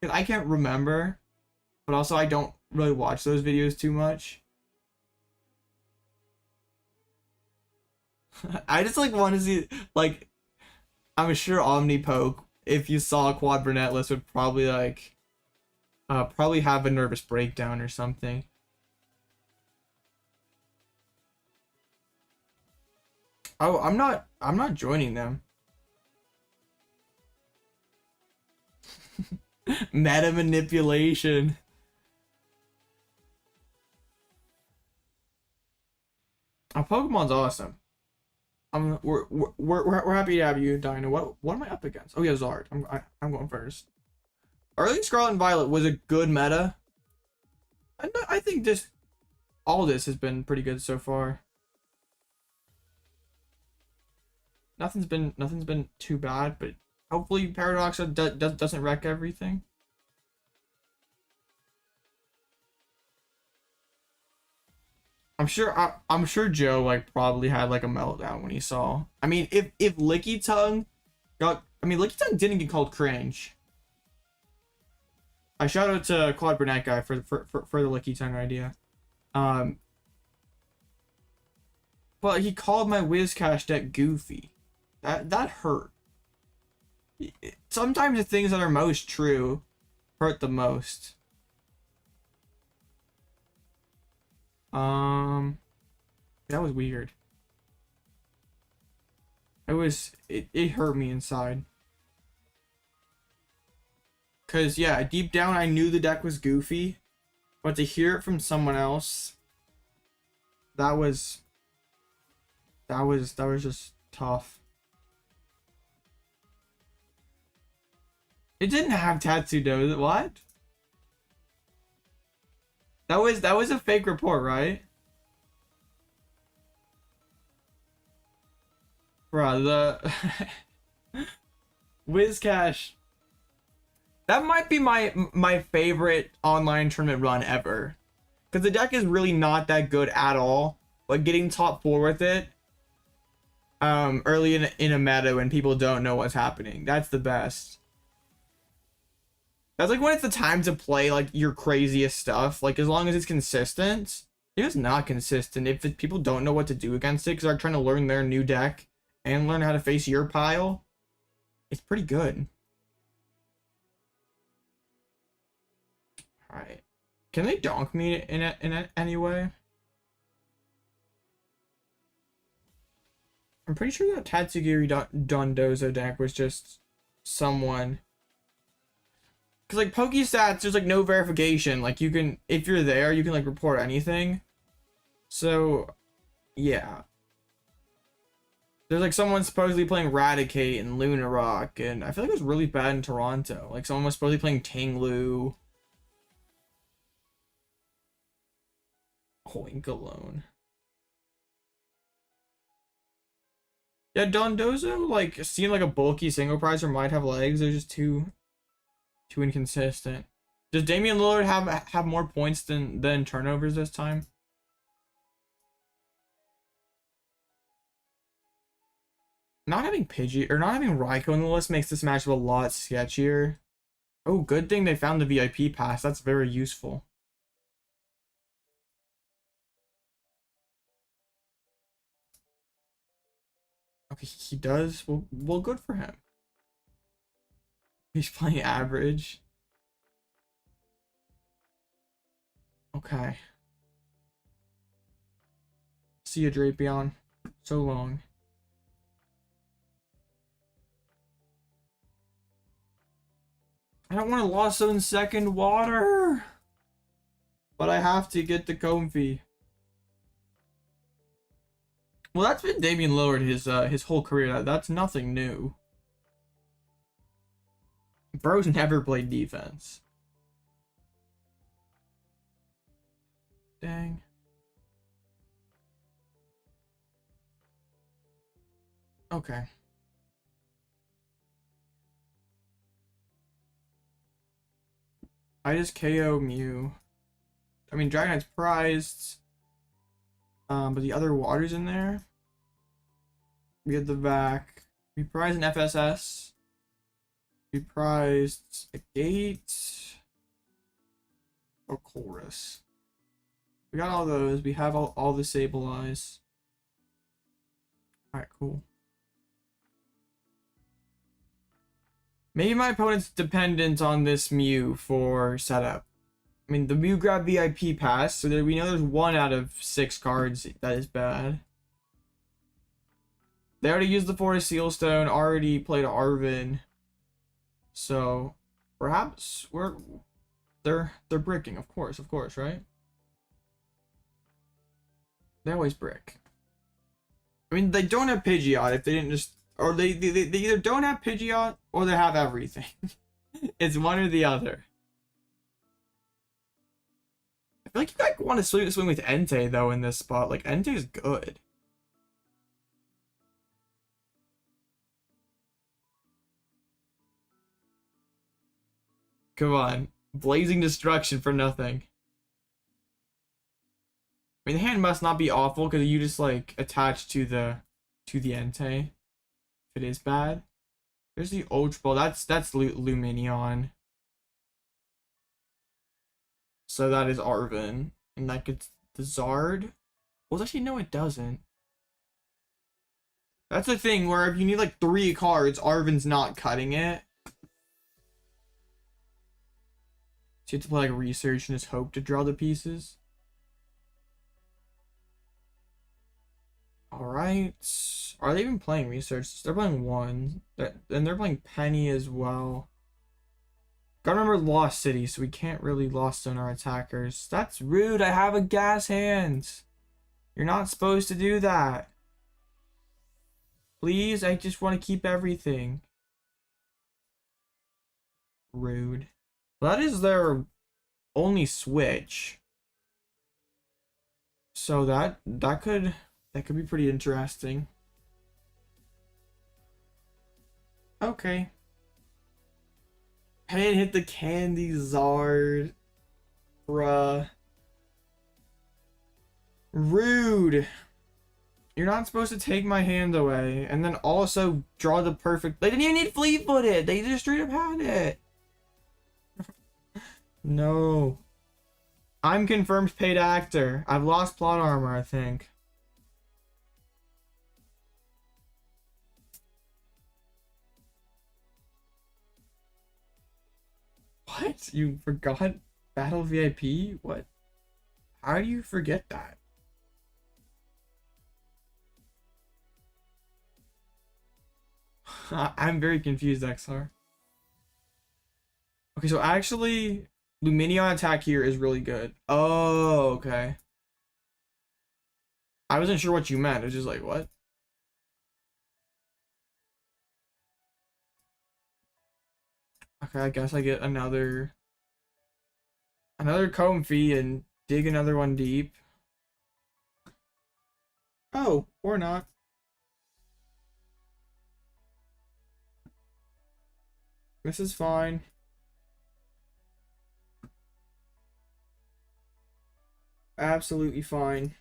Because I can't remember, but also I don't really watch those videos too much. I just like want to see, like, I'm sure Omnipoke, if you saw a Quad Burnett list, would probably like probably have a nervous breakdown or something. Oh, I'm not joining them. Meta manipulation. Oh, Pokemon's awesome. We're happy to have you, Dino. What am I up against? Oh yeah, Zard. I'm going first. Early Scarlet and Violet was a good meta. I think all this has been pretty good so far. Nothing's been too bad, but hopefully Paradox doesn't wreck everything. I'm sure Joe like probably had like a meltdown when he saw. I mean, if Licky Tongue Licky Tongue didn't get called cringe. I shout out to Quad Burnett guy for the Licky Tongue idea. But he called my Whiscash deck goofy. That hurt. Sometimes the things that are most true hurt the most. That was weird. It hurt me inside. Cause yeah, deep down I knew the deck was goofy, but to hear it from someone else, that was just tough. It didn't have tattoo does it? What? That was a fake report, right? Bruh, the Whiscash. That might be my favorite online tournament run ever. Because the deck is really not that good at all. Like getting top 4 with it early in a meta when people don't know what's happening. That's the best. That's like when it's the time to play like your craziest stuff. Like as long as it's consistent. If it's not consistent, if people don't know what to do against it because they're trying to learn their new deck and learn how to face your pile, it's pretty good. Alright. Can they donk me in any way? I'm pretty sure that Tatsugiri Dondozo deck was just someone. Because like Pokestats, there's like no verification. Like you can, if you're there, you can like report anything. So, yeah. There's like someone supposedly playing Raticate and Lunarock, and I feel like it was really bad in Toronto. Like someone was supposedly playing Tinglu. Oinkalone. Yeah, Dondozo like seemed like a bulky single pricer might have legs. They're just too inconsistent. Does Damian Lillard have more points than turnovers this time? Not having Pidgey or not having Raikou on the list makes this matchup a lot sketchier. Oh, good thing they found the VIP pass. That's very useful. Okay, he does. Well, good for him. He's playing average. Okay. See ya, Drapion. So long. I don't want to Lost Zone second water. But I have to get the Comfey. Well, that's been Damian Lillard his whole career. That's nothing new. Bro's never played defense. Dang. Okay. I just KO Mew. I mean, Dragonite's prized. But the other water's in there. We had the vac. We prized an FSS. We prized a gate. Or Colress. We got all those. We have all the Sableye. Alright, cool. Maybe my opponent's dependent on this Mew for setup. I mean, the Mew grabbed VIP pass, so we know there's 1 out of 6 cards that is bad. They already used the Forest Sealstone, already played Arven. So, perhaps they're bricking, of course, right? They always brick. I mean, they don't have Pidgeot if they didn't just... Or they either don't have Pidgeot, or they have everything. It's one or the other. I feel like you guys want to swing with Entei, though, in this spot. Like, Entei's good. Come on. Blazing Destruction for nothing. I mean, the hand must not be awful, because you just, like, attach to the Entei. If it is bad. There's the Ultra Ball. That's Lumineon. So that is Arven. And that gets the Zard. Well, actually, no, it doesn't. That's the thing where if you need like 3 cards, Arven's not cutting it. So you have to play like research and just hope to draw the pieces. Alright. Are they even playing research? They're playing 1. And they're playing Penny as well. Gotta remember Lost City, so we can't really Lost Zone our attackers. That's rude. I have a gas hand. You're not supposed to do that. Please, I just want to keep everything. Rude. Well, that is their only switch. So that could be pretty interesting. Okay. I didn't hit the candy Zard. Bruh. Rude. You're not supposed to take my hand away and then also draw the perfect. They didn't even need fleet-footed. They just straight up had it. No. I'm confirmed paid actor. I've lost plot armor, I think. What? You forgot Battle VIP? What? How do you forget that? I'm very confused, XR. Okay, so actually, Lumineon attack here is really good. Oh, okay. I wasn't sure what you meant. It was just like, what? Okay, I guess I get another Comfey and dig another one deep. Oh, or not. This is fine. Absolutely fine.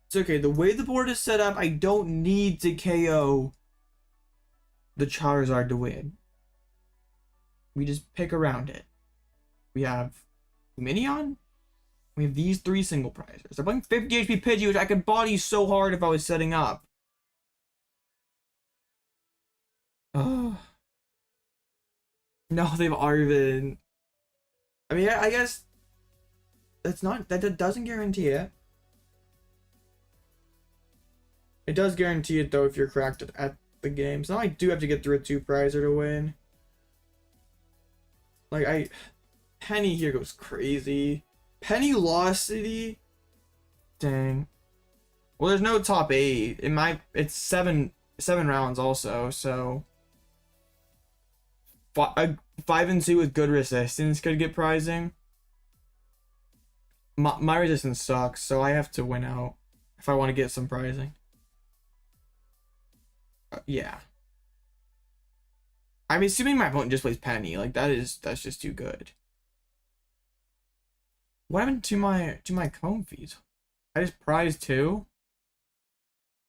It's okay. The way the board is set up, I don't need to KO the Charizard to win. We just pick around it. We have Lumineon. We have these 3 single prizers. They're playing 50 HP Pidgey, which I could body so hard if I was setting up. Oh. No, they've Arvin. I mean, I guess that's not, that doesn't guarantee it. It does guarantee it though if you're cracked at the game. So now I do have to get through a 2-prizer to win. Like Penny here goes crazy. Pennylocity. Dang. Well, there's no top 8. It's 7 rounds also, so 5 and 2 with good resistance could get prizing. My resistance sucks, so I have to win out if I want to get some prizing. Yeah. I'm assuming my opponent just plays Penny. Like that's just too good. What happened to my Comfeys? I just prized 2.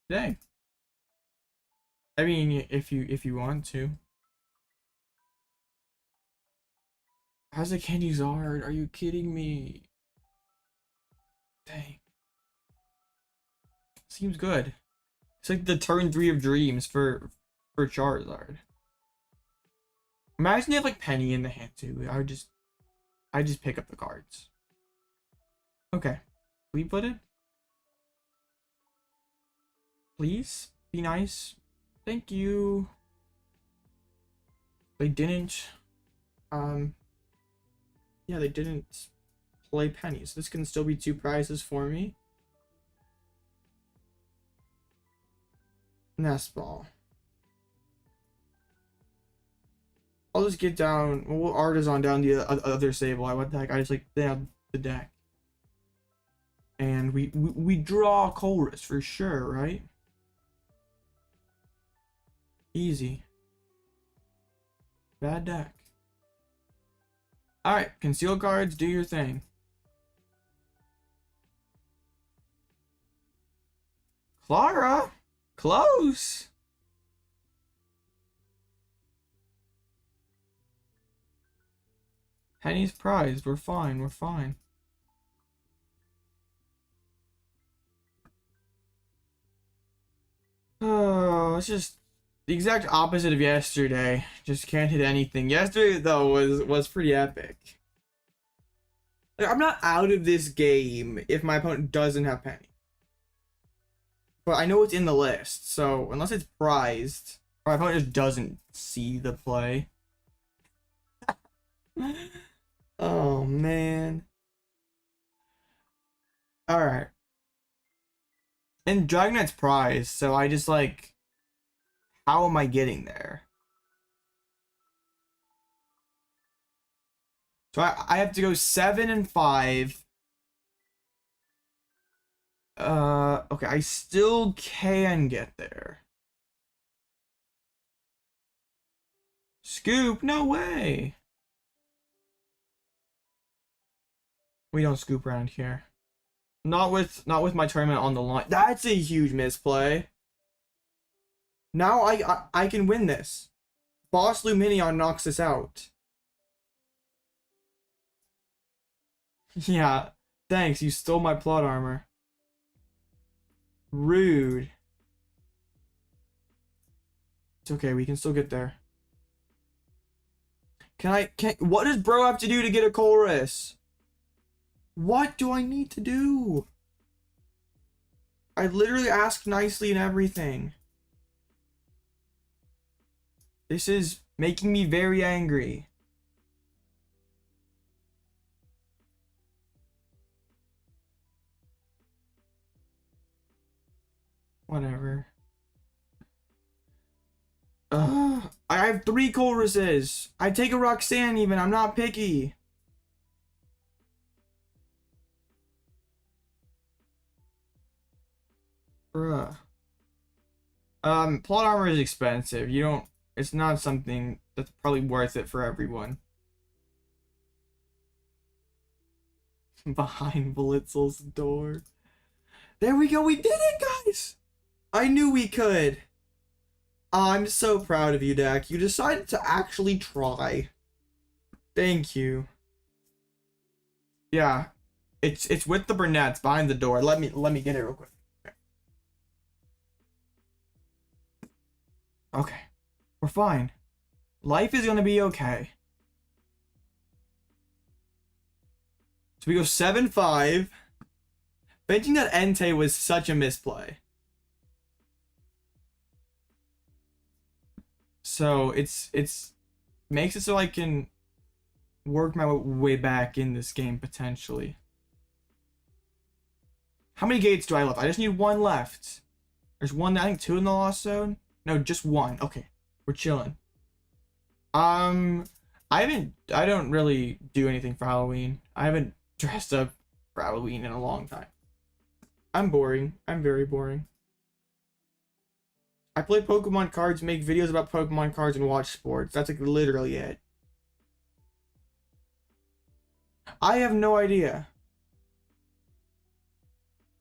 Dang. I mean, if you want to. How's the candy Zard? Are you kidding me? Dang. Seems good. It's like the turn 3 of dreams for Charizard. Imagine you have like Penny in the hand too. I just pick up the cards. Okay. We put it? Please be nice. Thank you. They didn't yeah, they didn't play Penny, so this can still be 2 prizes for me. Nest Ball. I'll just get down. We'll Artazon down the other Sableye. What the heck? I just like down the deck, and we draw Colress for sure, right? Easy. Bad deck. All right, conceal cards. Do your thing. Klara, close. Penny's prized. We're fine. We're fine. Oh, it's just the exact opposite of yesterday. Just can't hit anything. Yesterday though was pretty epic. Like, I'm not out of this game if my opponent doesn't have Penny. But I know it's in the list, so unless it's prized, or my opponent just doesn't see the play. Oh man. Alright. And Dragonite's prized, so I just like, how am I getting there? So I have to go 7 and 5. Okay, I still can get there. Scoop? No way. We don't scoop around here. Not with my tournament on the line. That's a huge misplay. Now I can win this. Boss Lumineon knocks this out. Yeah. Thanks, you stole my plot armor. Rude. It's okay, we can still get there. What does bro have to do to get a Colress? What do I need to do? I literally asked nicely and everything. This is making me very angry. Whatever. I have 3 Colresses. I take a Roxanne even. I'm not picky. Bruh. Plot armor is expensive. It's not something that's probably worth it for everyone. Behind Blitzle's door. There we go. We did it, guys. I knew we could. I'm so proud of you, Dak. You decided to actually try. Thank you. Yeah. It's with the brunettes behind the door. Let me get it real quick. Okay. We're fine. Life is gonna be okay. So we go 7-5. Benching that Entei was such a misplay. So it's makes it so I can work my way back in this game potentially. How many gates do I left? I just need 1 left. There's 1, I think 2 in the Lost Zone. No, just 1. Okay, we're chilling. I don't really do anything for Halloween. I haven't dressed up for Halloween in a long time. I'm boring. I'm very boring. I play Pokemon cards, make videos about Pokemon cards, and watch sports. That's like literally it. I have no idea.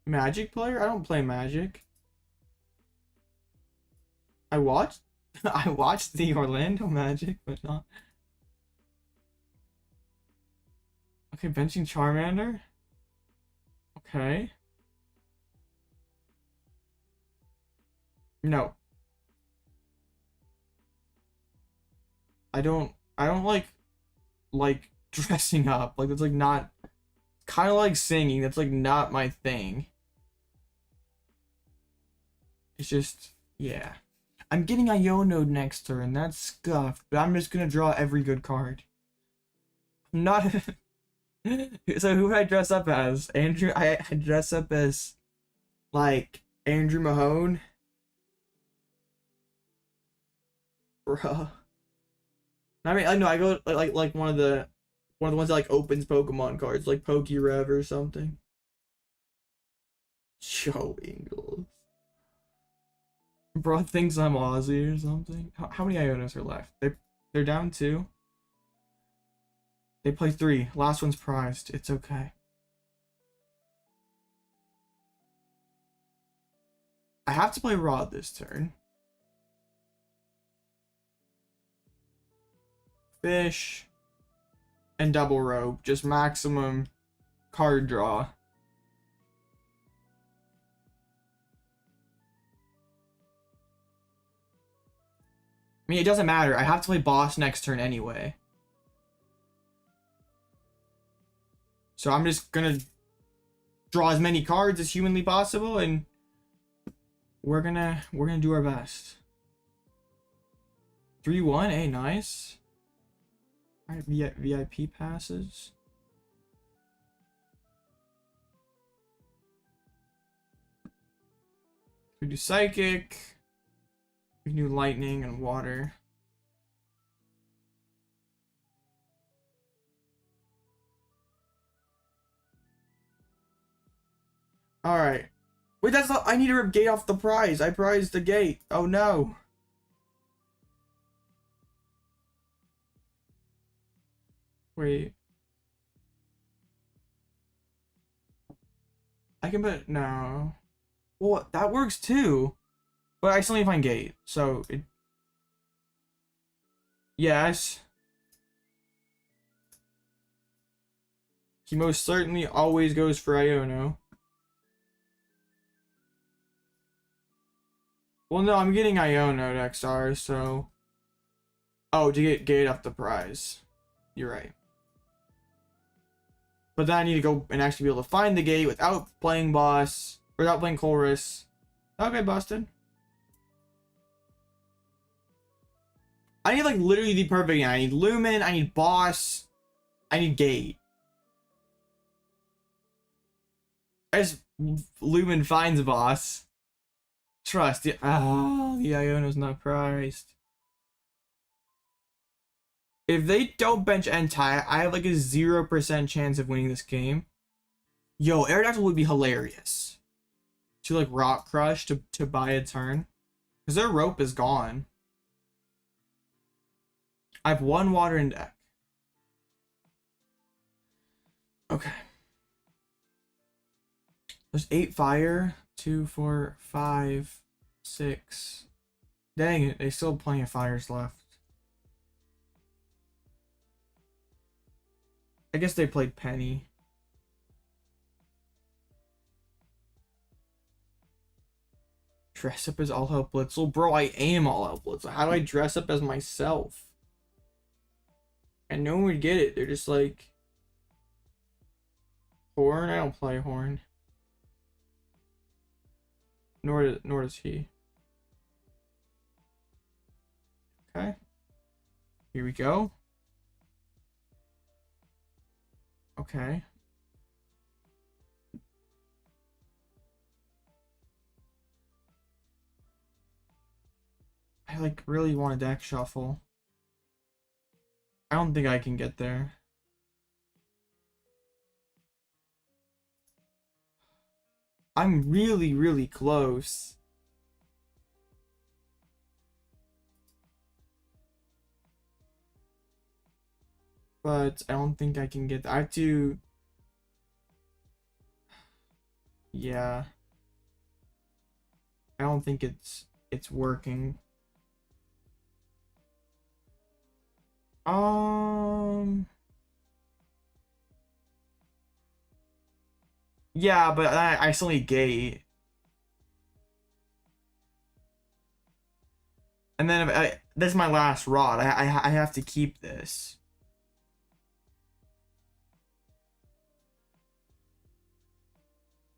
Magic player? I don't play Magic. I watched the Orlando Magic, but not. Okay, benching Charmander. Okay. No. I don't like dressing up. Like, that's like not, kind of like singing. That's like not my thing. It's just, yeah. I'm getting Iono next turn. That's scuffed, but I'm just gonna draw every good card. I'm not. So who would I dress up as? Andrew? I dress up as like Andrew Mahone. Bruh. I mean, I know I go like one of the ones that like opens Pokemon cards, like Pokerev or something. Joe Ingles. Bro thinks I'm Aussie or something. How many Ionos are left? They're down 2. They play 3. Last one's prized. It's okay. I have to play Rod this turn. Fish and double rope, just maximum card draw. I mean, it doesn't matter. I have to play boss next turn anyway. So I'm just gonna draw as many cards as humanly possible, and we're gonna do our best. 3-1, hey, nice. Alright, VIP passes. We do psychic. We can do lightning and water. Alright. Wait, that's not, I need to rip gate off the prize. I prized the gate. Oh no. Wait. I can put no. Well, that works too. But I still need to find gate. So it. Yes. He most certainly always goes for Iono. Well, no, I'm getting Iono XR, so. Oh, to get gate off the prize. You're right. But then I need to go and actually be able to find the gate without playing boss, without playing Colress. Okay, busted. I need like literally the perfect game. I need Lumen, I need boss, I need gate. As Lumen finds a boss. Trust. The Iono's not priced. If they don't bench Entei, I have like a 0% chance of winning this game. Yo, Aerodactyl would be hilarious. To like Rock Crush to buy a turn. Because their rope is gone. I have 1 water in deck. Okay. There's 8 fire. 2, 4, 5, 6. Dang it, they still have plenty of fires left. I guess they played Penny. Dress up as Alloutblitzle? Bro, I am Alloutblitzle. How do I dress up as myself? And no one would get it. They're just like... Horn? I don't play Horn. Nor does he. Okay. Here we go. Okay. I like really want a deck shuffle. I don't think I can get there. I'm really, really close. But I don't think I can get there. I have to... Yeah. I don't think it's working. Yeah, but I still need gate. And then if this is my last rod. I have to keep this.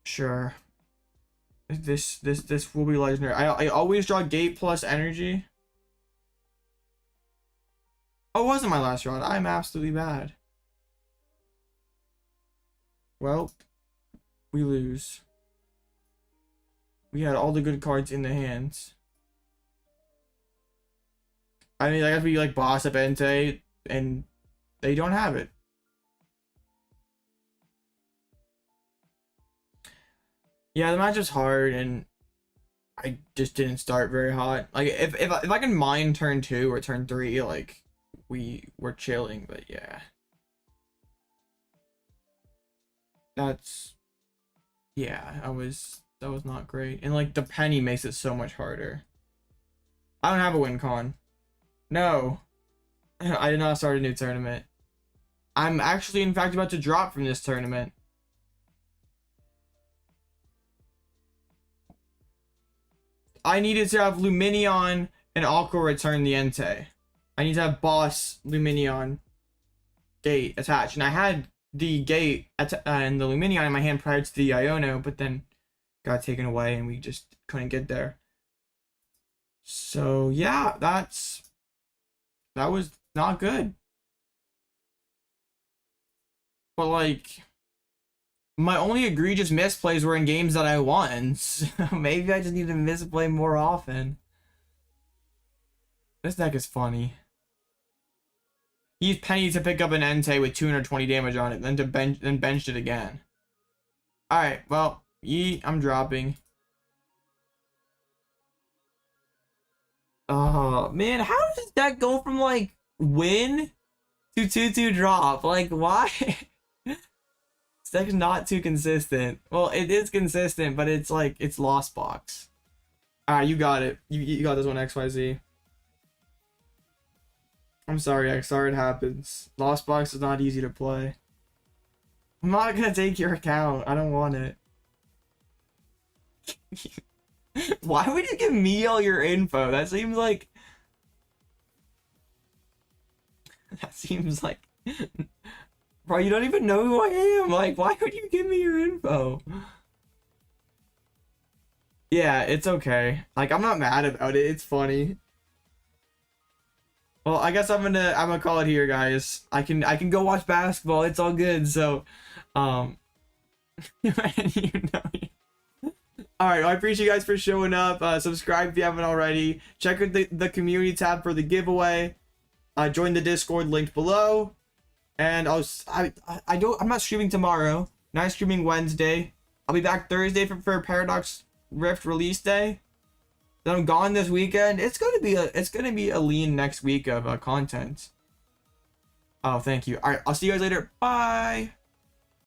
Sure. This will be legendary. I always draw gate plus energy. Oh, it wasn't my last rod. I'm absolutely bad. Well, we lose. We had all the good cards in the hands. I mean, I have to be like boss up Entei, and they don't have it. Yeah, the match was hard, and I just didn't start very hot. Like, if I can mine turn 2 or turn 3, like, we were chilling, but yeah. That's... Yeah, that was not great. And, like, the penny makes it so much harder. I don't have a win con. No. I did not start a new tournament. I'm actually, in fact, about to drop from this tournament. I needed to have Lumineon and Aqua return the Entei. I need to have boss Lumineon gate attached. And I had the gate and the Lumineon in my hand prior to the Iono, but then got taken away and we just couldn't get there. So yeah, that was not good. But like, my only egregious misplays were in games that I won. So maybe I just need to misplay more often. This deck is funny. He used Penny to pick up an Entei with 220 damage on it, then benched it again. Alright, well, I'm dropping. Oh man, how does that go from like win to 2-2 drop. Like, why? It's like not too consistent. Well, it is consistent, but it's like, it's lost box. Alright, you got it. You got this one, XYZ. I'm sorry, XR, it happens. Lost box is not easy to play. I'm not gonna take your account. I don't want it. Why would you give me all your info? That seems like... That seems like... Bro, you don't even know who I am. Like, why would you give me your info? Yeah, it's okay. Like, I'm not mad about it. It's funny. Well, I guess I'm gonna call it here, guys. I can go watch basketball. It's all good. So, you know. All right, well, I appreciate you guys for showing up. Subscribe if you haven't already. Check out the community tab for the giveaway. Join the Discord linked below. And I'm not streaming tomorrow. Not streaming Wednesday. I'll be back Thursday for Paradox Rift release day. Then I'm gone this weekend. It's gonna be a lean next week of content. Oh, thank you. All right, I'll see you guys later. Bye.